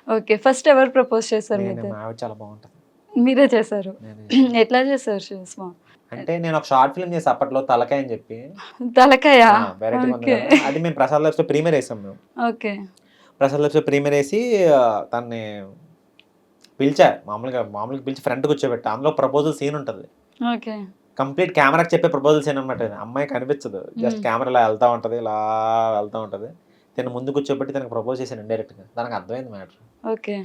ఓకే. ఫస్ట్ ఎవరు ప్రపోజ్ చేశారు మీ మా ఇద్దరు? ఆవిడ చాలా బావుంటది. మీరే చేశారు. నేనే చేశాను. ఎట్లా చేశారు సుష్మా? అంటే నేను ఒక షార్ట్ ఫిల్మ్ చేశా అప్పట్లో 'తలకాయ' అని చెప్పి. తలకాయ? వెరైటీగా ఉంది ఓకే. కదా! అది మేము ప్రసాద్ ల్యాబ్స్‌లో ప్రీమియర్ ఏసాం మేము. ఓకే. ప్రసాద్ ల్యాబ్స్‌లో ప్రీమియర్ ఏసి తనని పిలిచా. మామూలుగా పిలిచి ఫ్రంట్ కూర్చోబెట్టా. అందులో ప్రపోజల్ సీన్ ఉంటది. ఓకే. కంప్లీట్ కెమెరాకి చెప్పే ప్రపోజల్ సీన్ అనమాట ఇది. అమ్మాయికి కనిపించదు. జస్ట్ హ్మ్. కెమెరా ఇలా ఎళ్తా ఉంటది. ఇలా వెళ్తా ఉంటది. తిను ముందు కూర్చోబెట్టి తనకి ప్రపోజ్ చేశాను ఇండైరెక్ట్‌గా. తనకు అర్థమైంది మ్యాటర్. ఓకే.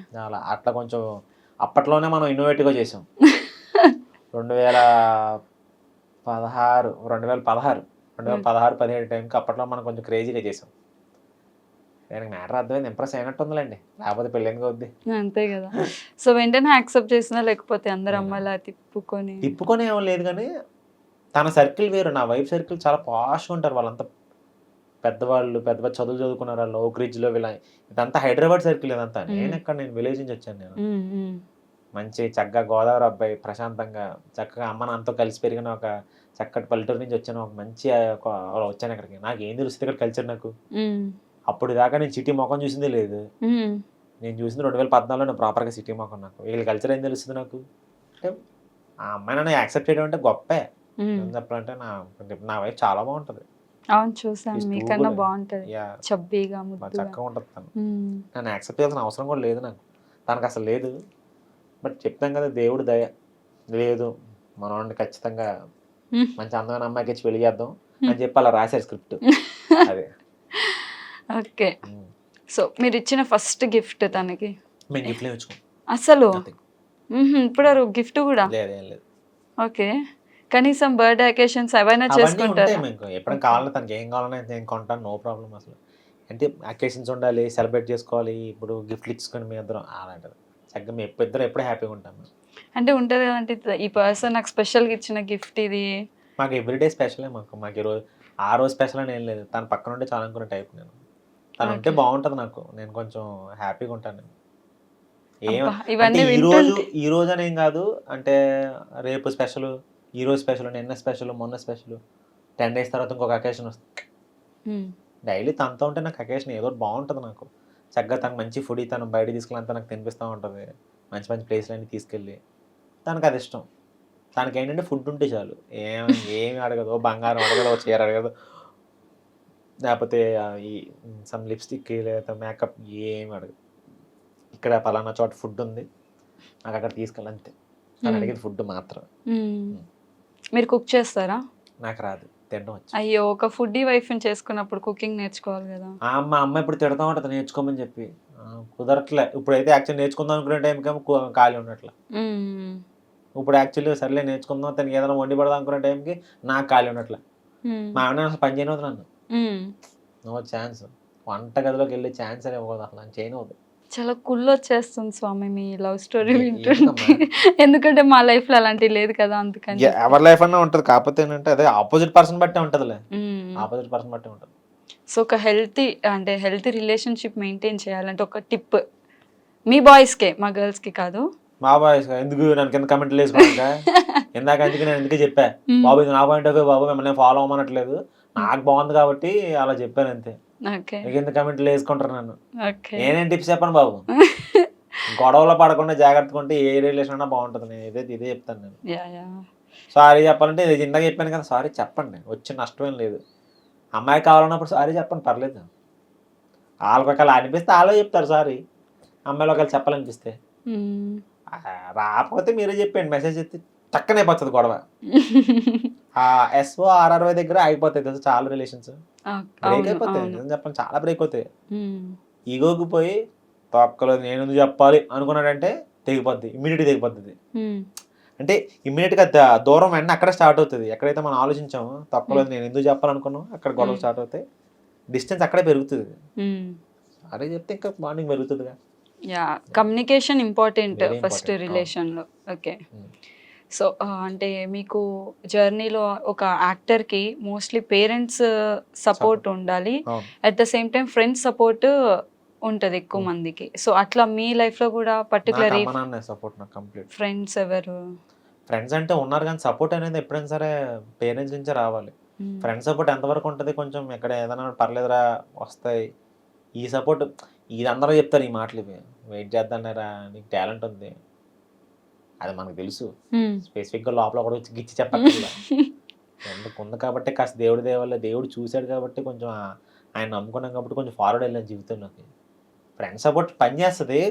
అట్లా కొంచెం అప్పట్లోనే మనం ఇన్నోవేటివ్‌గా చేసాం. 2016 2016 హ్మ్. 2016, 17 టైంకి అప్పట్లో మనం కొంచెం క్రేజీగా చేసాం. దానికి మ్యాటర్ అర్థమైంది. ఇంప్రెస్ అయినట్టుందిలెండి. లేకపోతే పెళ్లెందుకు అవుద్ది? అంతే గదా! సో వెంటనే యాక్సెప్ట్ చేసిందా? లేకపోతే అందరు నేను అమ్మాయిలా తిప్పుకొని తిప్పుకొని ఏం లేదు గానీ, తన సర్కిల్ వేరు. నా వైఫ్ సర్కిల్ చాలా పాష్‌గా ఉంటారు. వాళ్ళంతా పెద్దవాళ్ళు, పెద్ద పెద్ద చదువులు చదువుకున్నారు. ఓక్ రిడ్జ్‌లో ఇదంతా హైదరాబాద్ సర్కిల్ ఇదంతా. హ్మ్. నేను విలేజ్ నుంచి వచ్చాను నేను. హ్మ్. హ్మ్. మంచి చక్కగా గోదావరి అబ్బాయి ప్రశాంతంగా చక్కగా అమ్మ నాన్నతో కలిసి పెరిగిన ఒక చక్కటి పల్లెటూరు నుంచి వచ్చాను. ఒక మంచి వచ్చాను ఇక్కడికి. నాకేం తెలుస్తుంది ఇక్కడ కల్చర్ నాకు. హ్మ్. అప్పుడు దాకా నేను సిటీ మొఖం చూసిందే లేదు. హ్మ్. నేను చూసింది 2014లో ప్రాపర్‌గా సిటీ మొఖం నాకు. వీళ్ళ కల్చర్ ఏం తెలుస్తుంది నాకు. అంటే ఆ అమ్మాయి నన్ను యాక్సెప్ట్ చేయడం అంటే గొప్పే. హ్మ్. నిజం చెప్పాలంటే నా వైఫ్ చాలా బాగుంటది. అవును చూసాను. ఈస్ టూ మీకన్నా గుడ్. బావుంటది. యాహ్! చబ్బీగా, బాగా ముద్దుగా. చక్కగా ఉంటది తను. హ్మ్. నన్ను యాక్సెప్ట్ చేయాల్సిన అవసరం కూడా లేదు నాకు. తనకసలు లేదు. బట్ చెప్తాం కదా దేవుడి దయ. లేదు మనోడిని ఖచ్చితంగా హ్మ్. మంచి అందమైన అమ్మాయికిచ్చి పెళ్లి చేద్దాం హ్మ్. అని చెప్పి అలా రాశారు స్క్రిప్ట్. అదే. ఓకే. హ్మ్. సో, మీరిచ్చిన ఫస్ట్ గిఫ్ట్ తనకి? మేము గిఫ్ట్‌లేమి ఇచ్చుకోం. అసలు? నథింగ్. హుహు. ఇప్పటివరకు గిఫ్ట్ గూడా? లేదు. ఏం లేదు. ఓకే. కనీసం బర్త్‌డే అకేషన్స్ అవైనా అవన్నీ ఉంటాయి చేసుకుంటారా? మీకు. ఎప్పుడైనా ఓకే. కావాలన్నా తనకి ఏం కావాలన్నా నేను కొంటాను. నో ప్రాబ్లమ్ అసలు. అంటే అకేషన్స్ ఉండాలి, సెలబ్రేట్ చేసుకోవాలి. ఇప్పుడు గిఫ్ట్‌లు ఇచ్చుకొని మీ ఇద్దరం అలాంటిది. చక్కగా మేము ఇద్దరం ఎప్పుడు హ్యాపీగా ఉంటాం మేము. అంటే ఉంటది కదండీ! ఈ పర్సన్ నాకు స్పెషల్‌గా ఇచ్చిన గిఫ్ట్ ఇది. మాకు ఎవ్రీడే స్పెషలే మాకు. మాకు ఈరోజు ఆ రోజు స్పెషల్ అని ఏం లేదు. తన పక్కన ఉంటే చాలు అనుకునే టైప్ నేను. తను ఉంటే ఓకే. బావుంటది నాకు. నేను కొంచెం హ్యాపీగా ఉంటాను నేను. ఏం అబ్బా! అంటే ఇవన్నీ ఈరోజు, వింటుంటే ఈరోజనేం గాదు. అంటే రేపు స్పెషలు, ఈరోజు స్పెషలు, నిన్న స్పెషలు, మొన్న స్పెషలు. 10 డేస్ తర్వాత ఇంకొక అకేషన్ వస్తది. హ్మ్. డైలీ తనతో ఉంటే నాకు అకేషన్ ఏదో ఒకటి బావుంటది నాకు. చక్కగా తను మంచి ఫుడీ తను బయటకి తీసుకెళ్ళినంతా నాకు తినిపిస్తా ఉంటది. మంచి మంచి ప్లేస్‌లన్నీ తీసుకెళ్ళి. తనకదిష్టం. తనకేంటంటే ఫుడ్ ఉంటే చాలు. ఏమి అడగదు. ఓ బంగారం అడగదు, ఓ చీర అడగదు. లేపోతే ఈ సమ్ లిప్‌స్టిక్ లేదా మేకప్ ఏమి అడగదు. ఇక్కడ పలానా చోట ఫుడ్ ఉంది. నాకక్కడికి తీసుకెళ్ళు అంతే. తను హ్మ్. అడిగేది ఫుడ్ మాత్రమే. హ్మ్. హ్మ్. మీరు కుక్ చేస్తారా? నాకు రాదు. తినడం వచ్చు. అయ్యో! ఒక ఫుడ్డీ వైఫ్‌ని చేసుకున్నప్పుడు కుకింగ్ నేర్చుకోవాలి గదా! మా అమ్మ ఇప్పుడు తిడతా ఉంటది నేర్చుకోమని చెప్పి. కుదరట్లే. ఇప్పుడైతే యాక్చువల్లీ నేర్చుకుందాం అనుకునే టైంకేమో ఖాళీ ఉండట్లే. హ్మ్. ఇప్పుడు యాక్చువల్లీ సర్లే నేర్చుకుందాం తనకి ఏదైనా వండి పెడదాం అనుకునే టైంకి నాకు ఖాళీ ఉండట్లే. హ్మ్. మా ఆవిడ అసలు పని చేయనివ్వదు నన్ను. హ్మ్. No chance. వంట గదిలోకెళ్ళే ఛాన్సే ఇవ్వదు అసలు. నన్ను చేయనివ్వదు. చాలా కుళ్ళొచ్చేస్తుంది స్వామి మీ లవ్ స్టోరీ వింటుంటే. ఎందుకమ్మా? ఎందుకంటే మా లైఫ్‌లో అలాంటివి లేదు కదా! అందుకని చెప్పి. ఎవరి లైఫ్ అన్నా ఉంటది. కాకపోతే ఏంటంటే అదే ఆపోజిట్ పర్సన్ బట్టే ఉంటదిలే. హ్మ్. ఆపోజిట్ పర్సన్ బట్టే ఉంటది. సో, ఒక హెల్తీ రిలేషన్‌షిప్ మెయింటైన్ చేయాలంటే ఒక టిప్ మీ బాయ్స్‌కే మా గర్ల్స్‌కి కాదు. మా బాయ్స్ ఎందుకు నన్ను కింద కామెంట్లు ఏసుకోడానికా? ఇందాక అందుకే నేను అందుకే చెప్పా. హ్మ్. బాబు ఇది నా పాయింట్ ఆఫ్ వ్యూ బాబు మిమ్మల్ని ఫాలో అవ్వమనట్లేదు. హ్మ్. నాకు బావుంది కాబట్టి అలా చెప్పానంతే. ఓకే. మీకెందుకు కామెంట్లు ఏసుకుంటారు నన్ను. ఓకే. నేనేం టిప్స్ చెప్పను బాబు. గొడవలో పడకుండా జాగ్రత్తగా ఉంటే ఏ రిలేషన్ అన్నా బావుంటది. నేను ఇదే చెప్తాను నేను. యాహ్! సారీ చెప్పాలంటే ఇది ఇందాక చెప్పాను కదా! సారీ చెప్పండి. వచ్చి నష్టమేం లేదు. అమ్మాయి కావాలన్నప్పుడు సారీ చెప్పండి పర్లేదు. ఆళ్ళకి ఒకవేళ అనిపిస్తే ఆళ్ళే చెప్తారు సారీ. అమ్మాయిలు ఒకవేళ చెప్పాలనిపిస్తే. హ్మ్. రాకపోతే మీరే చెప్పేయండి. మెసేజ్ చేస్తే టక్కన అయిపోతది గొడవ. ఎస్ఓ, ఆర్ఆర్‌వై దగ్గర ఆగిపోతాయి తెలుసా చాలా రిలేషన్స్. బ్రేక్ అవును. అయిపోతాయి. అవును. నిజం చెప్పాలి చాలా బ్రేక్ అవుతాయి. హ్మ్. ఈగోకి పోయి తొక్కలో నేనెందుకు చెప్పాలి అనుకున్నాడంటే తెగిపోద్ది. ఇమ్మీడియేట్‌గా తెగిపోద్ది. హ్మ్. అంటే ఇమ్మీడియేట్‌గా దూరం వెంటనే అక్కడే స్టార్ట్ అవుతది. ఎక్కడైతే మనం ఆలోచించామో తొక్కలో హ్మ్. నేనెందుకు చెప్పాలనుకున్నామో అక్కడ గొడవలు హ్మ్. స్టార్ట్ అవుతాయి. డిస్టెన్స్ అక్కడే పెరుగుతది. హ్మ్. సారీ చెప్తే ఇంకా బాండింగ్ పెరుగుతదిగా. Yeah! Communication important very first important. అవును. రిలేషన్‌లో. ఓకే. హ్మ్. సో, అంటే మీకు జర్నీలో ఒక యాక్టర్‌కి మోస్ట్‌లీ పేరెంట్స్ సపోర్ట్ సపోర్ట్. ఉండాలి. అవును. At the same time friends support ఉంటది ఎక్కువ హ్మ్. మందికి. సో, అట్లా మీ లైఫ్‌లో గూడా నాకు పర్టిక్యులర్‌లీ అమ్మ, నాన్నే సపోర్ట్ నాకు కంప్లీట్. ఫ్రెండ్స్ ఎవరు? ఫ్రెండ్స్ అంటే ఉన్నారు గానీ, సపోర్ట్ అనేది ఎప్పుడైనా సరే పేరెంట్స్ నుంచే రావాలి. హ్మ్. ఫ్రెండ్స్ సపోర్ట్ ఎంతవరకు ఉంటది కొంచెం ఎక్కడ ఏదైనా పర్లేదురా వస్తాయి. ఈ సపోర్ట్ ఇది అందరూ చెప్తారు ఈ మాటలివి. వెయిట్ చేద్దాంలేరా నీకు టాలెంట్ ఉంది. అది మనకు తెలుసు. హ్మ్. స్పెసిఫిక్‌గా లోపల ఒకడు వచ్చి గిచ్చి చెప్పక్కర్లా. ఉంది కాబట్టి కాస్త దేవుడి దయ వల్ల దేవుడు చూసాడు కాబట్టి కొంచెం ఆయన నమ్ముకున్నాం కాబట్టి కొంచెం ఫార్వర్డ్ వెళ్ళాను జీవితంలోకి. ఫ్రెండ్ సపోర్ట్ పనిచేస్తది.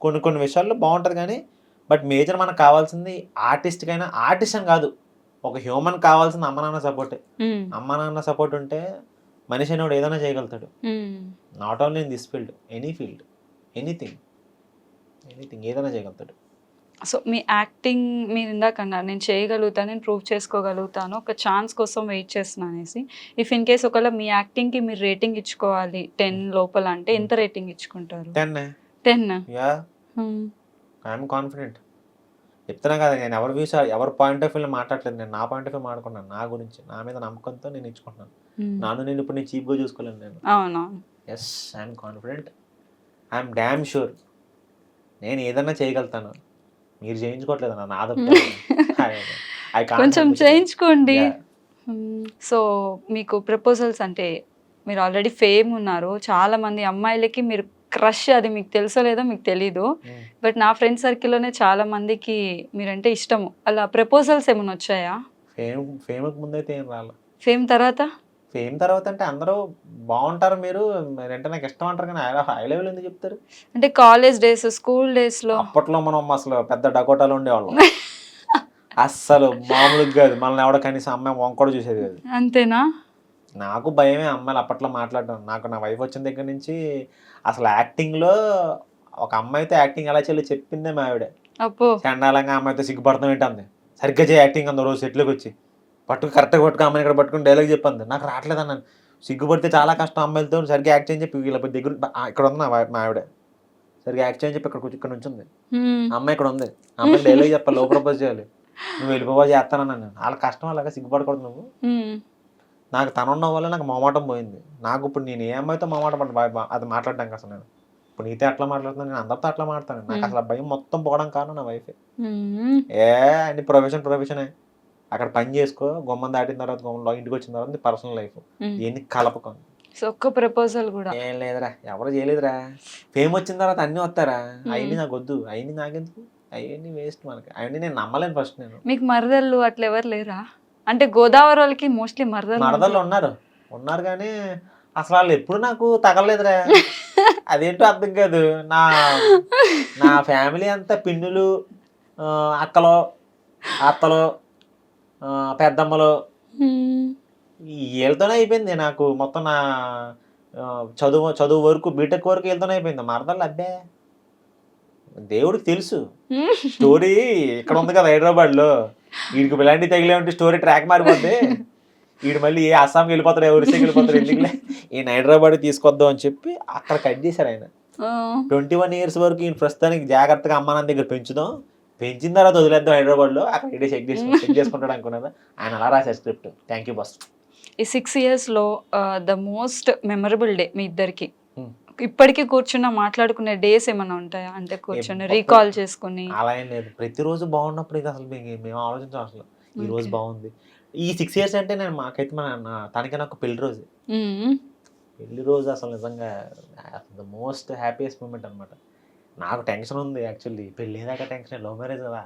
కొన్ని కొన్ని విషయాల్లో బావుంటది గానీ, బట్ మేజర్ మనకు కావాల్సింది ఆర్టిస్ట్ అని గాదు. ఒక హ్యూమన్ కావాల్సింది అమ్మ, నాన్న సపోర్టే. హ్మ్. అమ్మ, నాన్న సపోర్ట్ ఉంటే మనిషి అనేవాడు ఏదైనా చేయగలుగుతాడు. హ్మ్. Not only in this field. Any field. Anything. ఏదైనా చేయగలుగుతాడు. సో, మీ యాక్టింగ్ మీరిందాకన్నారు నేను చేయగలుగుతాను, నేను ప్రూవ్ చేసుకోగలుగుతాను. ఒక ఛాన్స్ కోసం వెయిట్ చేస్తున్నా అనేసి. ఇఫ్ ఇన్ కేస్ ఒకవేళ మీ యాక్టింగ్‌కి మీరు రేటింగ్ ఇచ్చుకోవాలి 10 హ్మ్. లోపల అంటే హ్మ్. ఎంత రేటింగ్ ఇచ్చుకుంటారు? 10 10 యాహ్! హ్మ్. I'm confident. చెప్తున్నా కదా! నేను ఎవరి పాయింట్ ఆఫ్ వ్యూలో మాట్లాడట్లేదు. నేను నా పాయింట్ ఆఫ్ వ్యూ మాట్లాడుకున్నాను. నా గురించి. నా మీద నమ్మకంతో నేను ఇచ్చుకుంటున్నాను. హ్మ్. నేను ఇప్పుడు నేను చీప్‌గా చూసుకోలేను నేను. అవునవును. Yes. I'm confident. I'm dam sure. నేను ఏదన్నా చేయగలుగుతాను. మీరు చేయించుకోవట్లేదు నాది కొంచెం చేయించుకోండి. సో మీకు ప్రపోజల్స్ అంటే మీరు ఆల్రెడీ ఫేమ్ ఉన్నారు. చాలామంది అమ్మాయిలకి మీరు క్రష్, అది మీకు తెలుసో లేదో మీకు తెలీదు. బట్ నా ఫ్రెండ్ సర్కిల్‌లోనే చాలా మందికి మీరంటే ఇష్టము. అలా ప్రపోజల్స్ ఏమైనా వచ్చాయా? ఫేమ్‌కి ముందైతే ఏం రాలే. ఫేమ్ తర్వాత? ఫేమ్ తర్వాత అంటే అందరూ బాగుంటారు, మీరంటే నాకు ఇష్టం అంటారు కానీ హై లెవెల్ ఎందుకు చెప్తారు? అంటే కాలేజ్ డేస్, స్కూల్ డేస్‌లో అప్పట్లో మనం అసలు పెద్ద డకోటాలో ఉండేవాళ్ళం. అస్సలు మామూలుగా కాదు. మనల్ని ఎవడో కనీసం అమ్మాయి వంక కూడా చూసేది కాదు. అంతేనా? నాకు భయమే అమ్మాయిలు అప్పట్లో మాట్లాడడం. నాకు నా వైఫ్ వచ్చిన దగ్గర నుంచి అసలు యాక్టింగ్‌లో ఒక అమ్మాయితో యాక్టింగ్ ఎలా చేయాలో చెప్పిందే మా ఆవిడ. అబ్బో! చండాలంగా అమ్మాయితో సిగ్గుపడతాం ఏంటంది. సరిగ్గా చేయి యాక్టింగ్ అంది రోజు సెట్‌లోకి వచ్చి. కరెక్ట్‌గా పట్టుకో అమ్మాయిని ఇక్కడ పట్టుకొని డైలాగ్ చెప్పంది. నాకు రావట్లేదన్నాను. సిగ్గుపడితే చాలా కష్టం అమ్మాయిలతో సరిగ్గా యాక్ట్ చేయని చెప్పి వీళ్ళ దగ్గర ఇక్కడ ఉంది మా ఆవిడ. సరిగ్గా యాక్ట్ చేయని చెప్పి ఇక్కడ నుంచుంది. అమ్మాయి ఇక్కడ ఉంది. అమ్మాయికి డైలాగ్ చెప్పాలి, లవ్ ప్రపోజ్ చేయాలి. నువ్వు వెళ్ళిపోవా చేస్తానన్నాను. వాళ్ళ కష్టం అలాగా సిగ్గుపడకూడదు నువ్వు. నాకు తనున్న వల్ల నాకు మొహమాటం పోయింది. నాకు ఇప్పుడు నేను ఏ అమ్మాయితో మొహమాటం పడ్డా అది మాట్లాడడానికి అసలు నేను ఇప్పుడు నీతో అట్లా మాట్లాడుతున్నాను, నేను అందరితో అట్లా మాట్లాడతాను. నాకు అసలు భయం మొత్తం పోవడం కారణం నా వైఫే. అన్ని ప్రొఫెషనే. అక్కడ పని చేసుకో, గుమ్మం దాటిన తర్వాత గుమ్మంలో ఇంటికి వచ్చిన తర్వాత నీ పర్సనల్ లైఫ్ ఎన్ని కలపకొని. సో ఒక్క ప్రపోజల్ కూడా ఏం లేదురా, ఎవరు చేయలేదురా. ఫేమ్ వచ్చిన తర్వాత అన్ని వస్తారా, అవన్నీ నాకు వద్దు, అవన్నీ నాకెందుకు, అవన్నీ వేస్ట్ మనకి, అవన్నీ నేను నమ్మలేను ఫస్ట్. నేను మీకు మరదళ్ళు అట్లా ఎవరు లేరా? అంటే గోదావరి వాళ్ళకి మోస్ట్లీ మరదళ్ళు ఉన్నారు కానీ అసలు వాళ్ళు ఎప్పుడు నాకు తగలలేదురా. అదేంటో అర్థం కాదు. నా ఫ్యామిలీ అంతా పిన్నులు, అక్కలు, అత్తలు, పెద్దమ్మలు వీళ్ళతోనే అయిపోయింది. నాకు మొత్తం నా చదువు వరకు బీటెక్ వరకు వీళ్ళతోనే అయిపోయింది. మరదళ్ళు అబ్బే దేవుడికి తెలుసు. స్టోరీ ఇక్కడ ఉంది కదా హైదరాబాద్లో, వీడికి ఇలాంటివి తగిలే ఉంటే స్టోరీ ట్రాక్ మారిపోద్ది. వీడు మళ్ళీ ఏ అస్సాంకి వెళ్ళిపోతారు, ఒరిస్సాకి వెళ్ళిపోతారు, ఎందుకులే ఈయన హైదరాబాద్ తీసుకొద్దాం అని చెప్పి అక్కడ కట్ చేశారు ఆయన. 21 years వరకు ఈయన ప్రస్తుతానికి జాగ్రత్తగా అమ్మ నాన్న దగ్గర పెంచుదాం, పెంచిన తర్వాత వదిలేద్దాం హైదరాబాద్లో, అక్కడ ఇడే చెక్ చేసుకుంటాడు అనుకున్నాను. ఆయన అలా రాశారు స్క్రిప్ట్. Thank you boss. ఈ 6 yearsలో ద మోస్ట్ మెమరబుల్ డే మీ ఇద్దరికి, ఇప్పటికీ కూర్చున్న మాట్లాడుకునే డేస్ ఏమైనా ఉంటాయా? అంటే కూర్చొని రీకాల్ చేసుకుని. అలా ఏం లేదు, ప్రతిరోజు బాగున్నప్పుడు ఇది అసలు మేము ఆలోచించాం. అసలు ఈ రోజు బాగుంది. ఈ 6 years అంటే నేను మాకైతే తనకి నాకు పెళ్లి రోజు అసలు నిజంగా ద మోస్ట్ హ్యాపీయెస్ట్ మూమెంట్ అనమాట. నాకు టెన్షన్ ఉంది యాక్చువల్లీ, పెళ్ళి దాకా టెన్షన్, లవ్ మ్యారేజ్ కదా.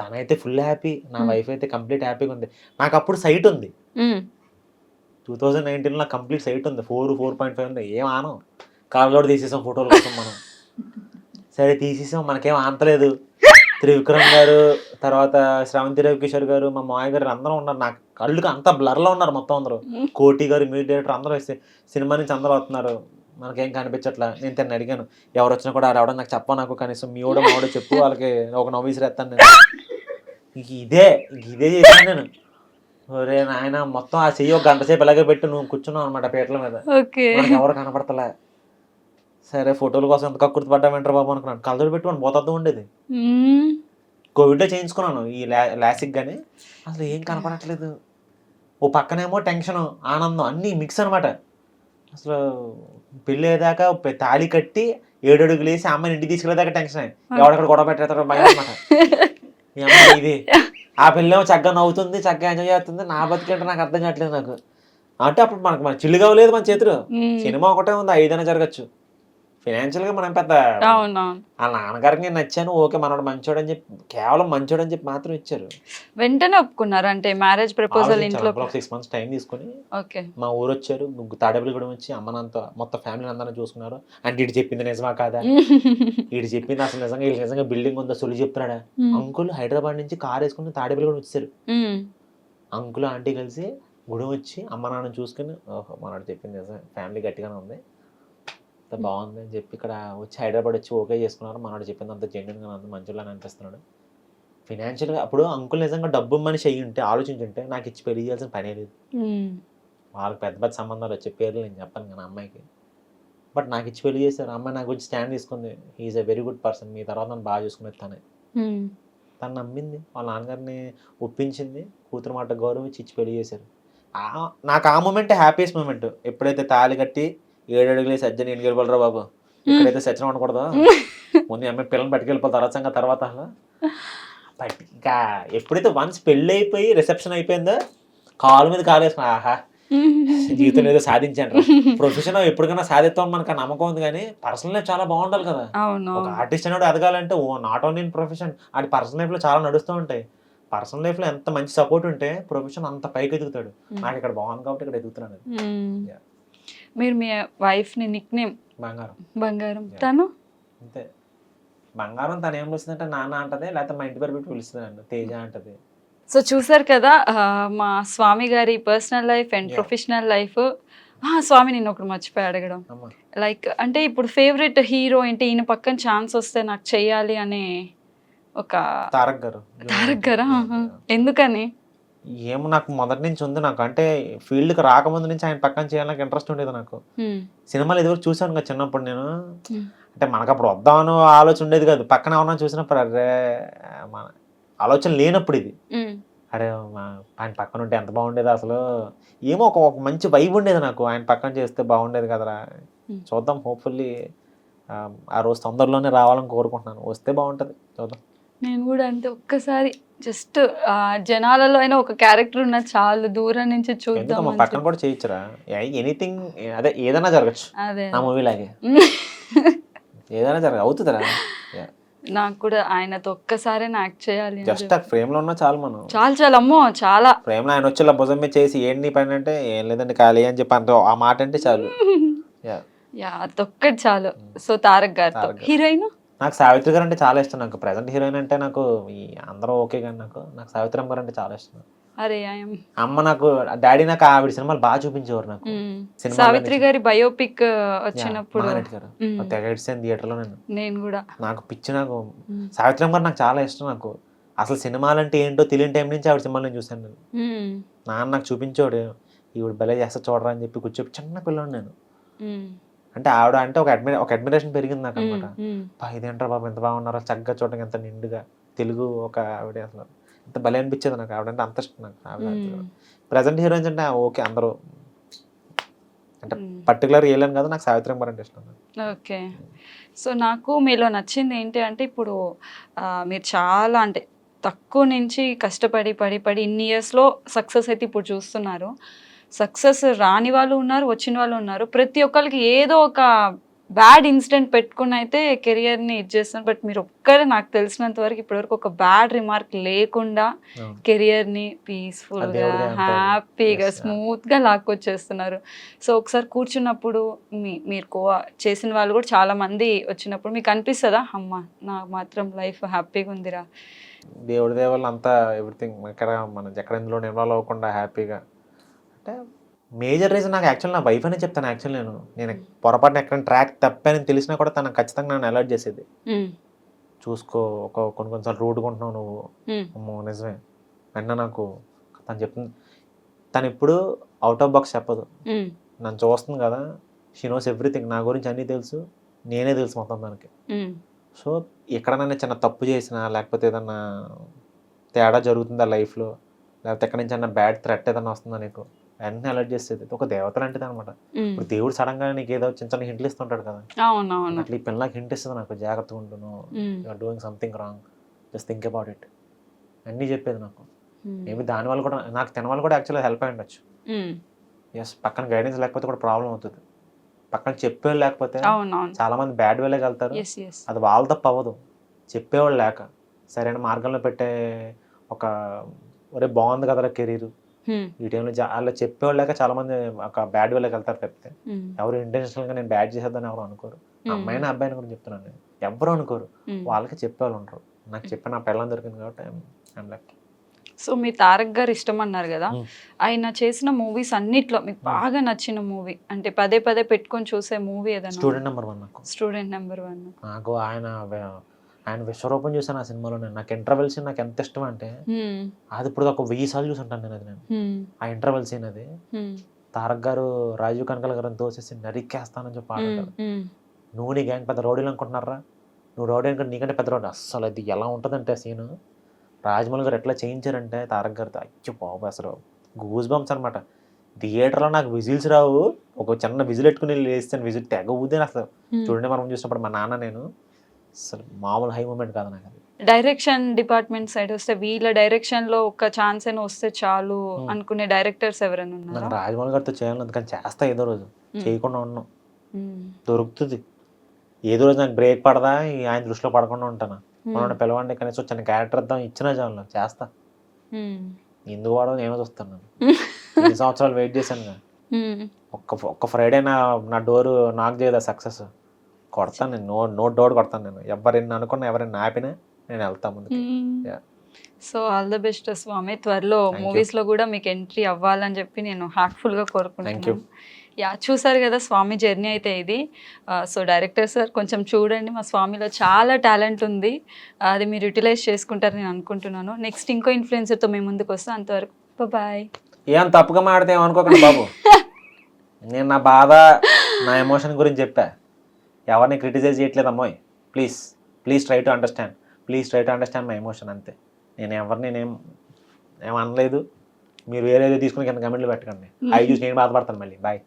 తనైతే ఫుల్ హ్యాపీ, నా వైఫ్ అయితే కంప్లీట్ హ్యాపీగా ఉంది. నాకు అప్పుడు సైట్ ఉంది. 2019 నాకు కంప్లీట్ సైట్ ఉంది. 4.5 ఉంది. ఏం ఆనం, కాళ్ళలో తీసేసాం ఫోటోల కోసం మనం. సరే తీసేసాం, మనకేం ఆంతలేదు. త్రివిక్రమ్ గారు, తర్వాత శ్రవంతి రవికిషోర్ గారు, మా మాయ గారు అందరూ ఉన్నారు. నాకు కళ్ళుకి అంతా బ్లర్లో ఉన్నారు మొత్తం అందరూ. కోటి గారు, మ్యూజిక్ డైరెక్టర్ అందరూ వస్తే సినిమా నుంచి అందరూ వస్తున్నారు. మనకేం కనిపించట్లా. నేను తను అడిగాను, ఎవరు వచ్చినా కూడా రావడం నాకు చెప్పా, నాకు కనీసం మీ ఓడో మావిడో చెప్పు, వాళ్ళకి ఒక నవ్వు విసిరేస్తాను నేను. ఇదే చేశాను నేను. ఒరే నాయన, మొత్తం ఆ చెయ్యి ఒక గంట సేపు ఇలాగే పెట్టి నువ్వు కూర్చున్నావు అనమాట పీటల మీద. ఎవరు కనపడతలే. సరే ఫోటోల కోసం ఎంత కక్కుర్తి పడ్డామంటారు బాబు అనుకున్నాను. కళ్ళజోడు పెట్టి మనం పోతూ ఉండేది. కోవిడ్లో చేయించుకున్నాను ఈ లాసిక్ గానీ అసలు ఏం కనపడట్లేదు. ఓ పక్కనేమో టెన్షన్, ఆనందం అన్నీ మిక్స్ అనమాట. అసలు పెళ్ళి అయ్యేదాకా తాళి కట్టి 7 అడుగులు వేసి అమ్మాయిని ఇంటికి తీసుకెళ్ళేదాకా టెన్షన్. ఎవడక్కడ గొడవ పెట్టేస్తాడో భయం అనమాట. ఈ అమ్మాయి ఇది, ఆ పిల్లేమో చక్కగా నవ్వుతుంది, చక్కగా ఎంజాయ్ చేస్తుంది. నా బతికేంటో నాకు అర్థం కావట్లేదు నాకు. అంటే అప్పుడు మన చిల్లు కావలేదు మన చేతులు. సినిమా ఒకటే ఉంది, 5 అయినా జరగచ్చు. ఫైనాన్షియల్గా మనం పెద్ద ఆ నాన్నగారికి నేను నచ్చాను, ఓకే మనోడు మంచోడు అని చెప్పి, కేవలం మంచోడు అని చెప్పి మాత్రం ఇచ్చారు. వెంటనే ఒప్పుకున్నారు అంటే మ్యారేజ్ ప్రపోజల్ ఇంట్లో? 6 months టైం తీసుకుని మా ఊరు వచ్చారు. తాడేపల్లిగూడెం వచ్చి అమ్మనంతా మొత్తం ఫ్యామిలీ అందరినీ చూసుకున్నారు. అంటే ఇటు చెప్పింది నిజమా కాదా, ఇటు చెప్పింది అసలు నిజంగా బిల్డింగ్ ఉందా సొలి చెప్తున్నాడా. అంకుల్ హైదరాబాద్ నుంచి కార్ వేసుకుని తాడేపల్లిగూడెం వచ్చారు. అంకుల్ ఆంటీ కలిసి గుడి వచ్చి అమ్మ నాన్న చూసుకుని, ఓహో మనోడు చెప్పింది నిజమే, ఫ్యామిలీ గట్టిగానే ఉంది, బాగుంది అని చెప్పి ఇక్కడ వచ్చి హైదరాబాద్ వచ్చి ఓకే చేసుకున్నారు. మనోడు చెప్పింది అంత జెన్యున్గా అంత మంచిలాగా అనిపిస్తున్నాడు. ఫైనాన్షియల్గా అప్పుడు అంకుల్ నిజంగా డబ్బు మనిషి అయ్యి ఉంటే, ఆలోచించుంటే నాకు ఇచ్చి పెళ్లి చేయాల్సిన పనే లేదు. వాళ్ళకి పెద్ద సంబంధాలు వచ్చే పేర్లు నేను చెప్పాను కానీ అమ్మాయికి, బట్ నాకు ఇచ్చి పెళ్లి చేశారు. అమ్మాయి నాకు వచ్చి స్టాండ్ తీసుకుంది, he's a very good person, మీ తర్వాత నన్ను బాగా చూసుకునేది తను నమ్మింది, వాళ్ళ నాన్నగారిని ఒప్పించింది, కూతురు మాట గౌరవించి ఇచ్చి పెళ్లి చేశారు. నాకు ఆ మూమెంట్ హ్యాపీయెస్ట్ మూమెంట్. ఎప్పుడైతే తాళి కట్టి 7 అడుగులే సజ్జని ఎన్నికెళ్ళిపోలరా బాబు, ఇక్కడైతే సత్యం అనకూడదు, ముందు అమ్మాయి పిల్లల్ని పట్టుకెళ్ళిపోతారు తర్వాత అసలు బట్ ఇంకా ఎప్పుడైతే వన్స్ పెళ్ళి అయిపోయి రిసెప్షన్ అయిపోయిందో కాలు మీద కాలు వేసుకున్నా, ఆహా జీవితంలో ఏదో సాధించాను. ప్రొఫెషన్ ఎప్పటికైనా సాధిస్తాం మనకు ఆ నమ్మకం ఉంది, కానీ పర్సనల్ లైఫ్ చాలా బాగుండాలి కదా. అవును. ఒక ఆర్టిస్ట్ అనేవాడు ఎదగాలంటే నాట్ ఓన్లీ ఇన్ ప్రొఫెషన్, ఆడి పర్సనల్ లైఫ్లో చాలా నడుస్తూ ఉంటాయి. పర్సనల్ లైఫ్లో ఎంత మంచి సపోర్ట్ ఉంటే ప్రొఫెషన్ అంత పైకి ఎదుగుతాడు. నాకు ఇక్కడ బాగుంది కాబట్టి ఇక్కడ ఎదుగుతున్నాను. Yeah. మీరు మీ వైఫ్ని నిక్ నేమ్ బంగారం. బంగారం, Yeah. తను అంతే, బంగారం. తను ఏం పిలుస్తుందంటే నాన్న అంటది, లేకపోతే మా ఇంటి పేరు పెట్టి పిలుస్తుంది, తేజ అంటది. సో చూసారు కదా మా స్వామి గారి personal life and Yeah. Professional life. Swami నేను ఒకటి మర్చిపోయి అడగడం, అమ్మ లైక్ అంటే ఇప్పుడు ఫేవరెట్ హీరో ఏంటి, ఈయన పక్కన ఛాన్స్ వస్తే నాకు చెయ్యాలి అనే ఒక తారక్ గారు. తారక్ గారా? ఎందుకని? ఏమో నాకు మొదటి నుంచి ఉంది. నాకు అంటే ఫీల్డ్కి రాకముందు నుంచి ఆయన పక్కన చేయాలని ఇంట్రెస్ట్ ఉండేది నాకు. సినిమాలు ఎదురు చూసాను కదా చిన్నప్పుడు నేను. అంటే మనకు అప్పుడు వద్దామని ఆలోచన ఉండేది కాదు. పక్కన ఎవరన్నా చూసినప్పుడు అరే మన ఆలోచన లేనప్పుడు ఇది, అరే ఆయన పక్కన ఉంటే ఎంత బాగుండేది అసలు. ఏమో ఒక మంచి వైబ్ ఉండేది నాకు, ఆయన పక్కన చేస్తే బాగుండేది కదరా. చూద్దాం, హోప్ఫుల్లీ ఆ రోజు తొందరలోనే రావాలని కోరుకుంటున్నాను. వస్తే బాగుంటుంది, చూద్దాం. నేను కూడా అంటే ఒక్కసారి జస్ట్ జనాలలో అయినా ఒక క్యారెక్టర్ ఉన్న చాలు, దూరం నుంచి చూద్దాం. పక్కన కూడా చేయొచ్చురా, ఎనీథింగ్, అదే ఏదైనా జరగచ్చు. అదే నా మూవీ లాగే ఏదైనా అవుతుందిరా. నాకు కూడా ఆయనతో ఒక్కసారి యాక్ట్ చేయాలి. జస్ట్ ఆ ఫ్రేమ్ లో ఉన్నా చాలు, మనం చాలా చాలా అమ్మో చాలా ఫ్రేమ్ లో ఆయన వచ్చి ఇలా భుజం మీద చేసి ఏంటి పని అంటే ఏం లేదండి ఖాళీ అని చెప్పి అంత ఆ మాట అంటే చాలు. అదొక్కటి చాలు. సో తారక్ గారితో. హీరోయిన్ నాకు సావిత్రి గారు అంటే చాలా ఇష్టం. నాకు ప్రెసెంట్ హీరోయిన్ అంటే నాకు ఈ అందరూ ఓకే, కానీ నాకు సావిత్రి అమ్మ గారు అంటే చాలా ఇష్టం. అరే అమ్మ నాకు డాడీ నాకు ఆవిడ సినిమాలు బాగా చూపించేవారు నాకు. సావిత్రి గారి బయోపిక్ వచ్చినప్పుడు థియేటర్ లో నేను కూడా, నాకు పిచ్చి. నాకు సావిత్రి అమ్మ గారు నాకు చాలా ఇష్టం. నాకు అసలు సినిమాలు అంటే ఏంటో తెలియని టైం నుంచి ఆవిడ సినిమాలు నేను చూసాను. నేను నాన్న నాకు చూపించాడు, ఈవిడ భలే చేస్తా చూడరా అని చెప్పి కూర్చోపి చిన్న పిల్లని నేను. అంటే ఆవిడ అంటే ఒక అడ్మిరేషన్ పెరిగింది నాకు అనమాట. ఇదేంటారు బాబు ఎంత బాగున్నారో, చక్కగా చూడడానికి ఎంత నిండుగా తెలుగు ఒక ఆవిడ, అసలు ఎంత భలే అనిపించేది నాకు. ఆవిడ అంటే అంత ఇష్టం నాకు. ఆవిడ ప్రజెంట్ హీరోయిన్స్ అంటే ఓకే అందరూ, అంటే పర్టికులర్ ఏలేను కదా, నాకు సావిత్రి అమ్మ అంటే ఇష్టం. ఓకే. సో నాకు మీలో నచ్చింది ఏంటి అంటే, ఇప్పుడు మీరు చాలా అంటే తక్కువ నుంచి కష్టపడి పడి ఇన్ని ఇయర్స్లో సక్సెస్ అయితే ఇప్పుడు చూస్తున్నారు. సక్సెస్ రాని వాళ్ళు ఉన్నారు, వచ్చిన వాళ్ళు ఉన్నారు. ప్రతి ఒక్కరికి ఏదో ఒక బ్యాడ్ ఇన్సిడెంట్ పెట్టుకుని అయితే కెరియర్ని ఇది చేస్తున్నారు. బట్ మీరు ఒక్కరే నాకు తెలిసినంత వరకు ఇప్పటివరకు ఒక బ్యాడ్ రిమార్క్ లేకుండా కెరియర్ని పీస్ఫుల్గా హ్యాపీగా స్మూత్గా లాక్కొచ్చేస్తున్నారు. సో ఒకసారి కూర్చున్నప్పుడు మీరు చేసిన వాళ్ళు కూడా చాలా మంది వచ్చినప్పుడు మీకు అనిపిస్తుందా, అమ్మ నాకు మాత్రం లైఫ్ హ్యాపీగా ఉందిరా? దేవుడి దేవాళ్ళు అంతా ఎవ్రీథింగ్ ఇక్కడ మనం ఎక్కడ ఇందులో ఇన్వాల్వ్ అవ్వకుండా హ్యాపీగా. అంటే మేజర్ రీజన్ నాకు యాక్చువల్ నా వైఫ్ అనే చెప్తాను. యాక్చువల్ నేను పొరపాటున ఎక్కడ ట్రాక్ తప్పానని తెలిసినా కూడా తనకు ఖచ్చితంగా నన్ను అలర్ట్ చేసేది. చూసుకో, కొన్నిసార్లు రూడ్గా ఉంటున్నావు నువ్వు, అమ్మో నిజమే అన్న. నాకు తను చెప్తుంది, తను ఎప్పుడు అవుట్ ఆఫ్ బాక్స్ చెప్పదు. నన్ను చూస్తుంది కదా, షీ నోస్ ఎవ్రీథింగ్, నా గురించి అన్నీ తెలుసు, నేనే తెలుసు మొత్తం తనకి. సో ఎక్కడైనా చిన్న తప్పు చేసినా, లేకపోతే ఏదన్నా తేడా జరుగుతుందా లైఫ్లో, లేకపోతే ఎక్కడి నుంచి అన్న బ్యాడ్ థ్రెట్ ఏదైనా వస్తుందా నీకు, వెంటనే అలర్ట్ చేసేది. ఒక దేవత లాంటిది అనమాట. ఇప్పుడు దేవుడు సడన్ గా నీకు ఏదో చిన్న చిన్న హింట్లు ఇస్తుంటాడు కదా, అట్లా ఈ పిల్లలకి హింట్ ఇస్తుంది నాకు, జాగ్రత్తగా ఉంటును, you're doing something wrong, just think about it అన్నీ చెప్పేది నాకు. మేబీ దానివల్ల కూడా నాకు తినవల్ల కూడా యాక్చువల్గా హెల్ప్ అయి ఉండొచ్చు. ఎస్, పక్కన గైడెన్స్ లేకపోతే కూడా ప్రాబ్లం అవుతుంది. పక్కన చెప్పేవాళ్ళు లేకపోతే చాలా మంది బ్యాడ్ వేలోకి వెళ్తారు. అది వాళ్ళ తప్ప అవ్వదు, చెప్పేవాళ్ళు లేక సరైన మార్గంలో పెట్టే ఒక ఒరే బాగుంది కదరా కెరీర్ ఈ టైంలో అలా చెప్పేవాళ్ళు లేక చాలా మంది ఒక బ్యాడ్ వేలోకి వెళ్తారు తప్పితే ఎవరు ఇంటెన్షనల్ గా నేను బ్యాడ్ చేసేద్దని ఎవరు అనుకోరు. అమ్మాయిని అబ్బాయిని కూడా చెప్తున్నాను నేను, ఎవరు అనుకోరు, వాళ్ళకి చెప్పేవాళ్ళు ఉంటారు. నాకు చెప్పి నా పిల్లలు దొరికింది కాబట్టి ఐఎమ్ లక్కీ. సో మీ తారక్ గారు ఇష్టం అన్నారు కదా, ఆయన చేసిన మూవీస్ అన్నిట్లో మీకు బాగా నచ్చిన మూవీ అంటే పదే పదే పెట్టుకొని చూసే మూవీ ఏదైనా? Student number 1. నాకు స్టూడెంట్ నెంబర్ 1. నాకు ఆయన విశ్వరూపం చూసాను ఆ సినిమాలో. నాకు ఇంటర్వెల్ సీన్ నాకు ఎంత ఇష్టం అంటే, అది ఇప్పుడు ఒక 1000 సార్లు చూసుంటాను నేను. అది ఆ ఇంటర్వెల్ సీన్ అది తారక్ గారు రాజీవ్ కనకాల గారిని తోసేసి నరికేస్తానని చెప్పి ఆడుంటారు. నువ్వు నీ గ్యాంగ్ పెద్ద రౌడీలు అనుకుంటున్నారా, నువ్వు రౌడీ అనుకుంటే నీకంటే పెద్ద రౌడీ. అస్సలు అది ఎలా ఉంటుందంటే సీన్, రాజమౌళి గారు ఎట్లా చేయించారంటే తారక్ గారితో, అయ్యో బాబు అసలు గూస్ బంప్స్ అనమాట. థియేటర్లో నాకు విజిల్స్ రావు, ఒక చిన్న విజిల్ పెట్టుకుని వేస్తాను, విజిల్ తెగ ఊదే అసలు. చూడండి మనం చూసినప్పుడు మా నాన్న నేను, అసలు మామూలు హై మూమెంట్ కాదు నాకు అది. డైరెక్షన్ డిపార్ట్మెంట్ సైడ్ వస్తే వీళ్ళ డైరెక్షన్ లో ఒక ఛాన్స్ అయినా వస్తే చాలు అనుకునే డైరెక్టర్స్ ఎవరైనా నాకు ఉన్నారా? రాజమౌళి గారితో చేయాలి, కానీ చేస్తా ఏదో రోజు, చేయకుండా ఉన్నాను. మ్మ్. దొరుకుతుంది ఏదో రోజు, నాకు బ్రేక్ పడదా ఆయన దృష్టిలో పడకుండా ఉంటాను. మనం పిలవండి కనీసం చిన్న క్యారెక్టర్ ఇద్దాం, ఇచ్చినా చాలు చేస్తా. మ్మ్. ఎందుకు వాడో నేను చూస్తాను. ఎన్ని సంవత్సరాలు వెయిట్ చేశాను కదా. మ్మ్. ఒక్క ఫ్రైడే నా డోరు నాక్ చేయదా సక్సెస్, కొడతాను నేను, నో డోర్ కొడతాను నేను. ఎవరైనా అనుకున్నా, ఎవరైనా ఆపినా నేను వెళ్తాను ముందుకు. Yeah. So all the best Swami, త్వరలో మూవీస్ లో కూడా మీకు ఎంట్రీ అవ్వాలని చెప్పి నేను హార్ట్ఫుల్ గా కోరుకుంటున్నాను. యా, చూసారు కదా స్వామి జర్నీ అయితే ఇది. సో డైరెక్టర్ సార్ కొంచెం చూడండి, మా స్వామిలో చాలా టాలెంట్ ఉంది, అది మీరు యూటిలైజ్ చేసుకుంటారని నేను అనుకుంటున్నాను. నెక్స్ట్ ఇంకో ఇన్ఫ్లుయెన్సర్తో మేము ముందుకు వస్తాం, అంతవరకు బాయ్. ఏం తప్పుగా మాడితే ఏమనుకోకండి బాబు. నేను నా బాధ, నా ఎమోషన్ గురించి చెప్పా, ఎవరిని క్రిటిసైజ్ చేయట్లేదు అమ్మాయి. Please try to understand my emotion, అంతే. నేను ఎవరిని ఏం అనలేదు. మీరు వేరేదో తీసుకుని కింద కమెంట్లు పెట్టకండి, అవి చూసి నేను బాధపడతాను మళ్ళీ. బాయ్.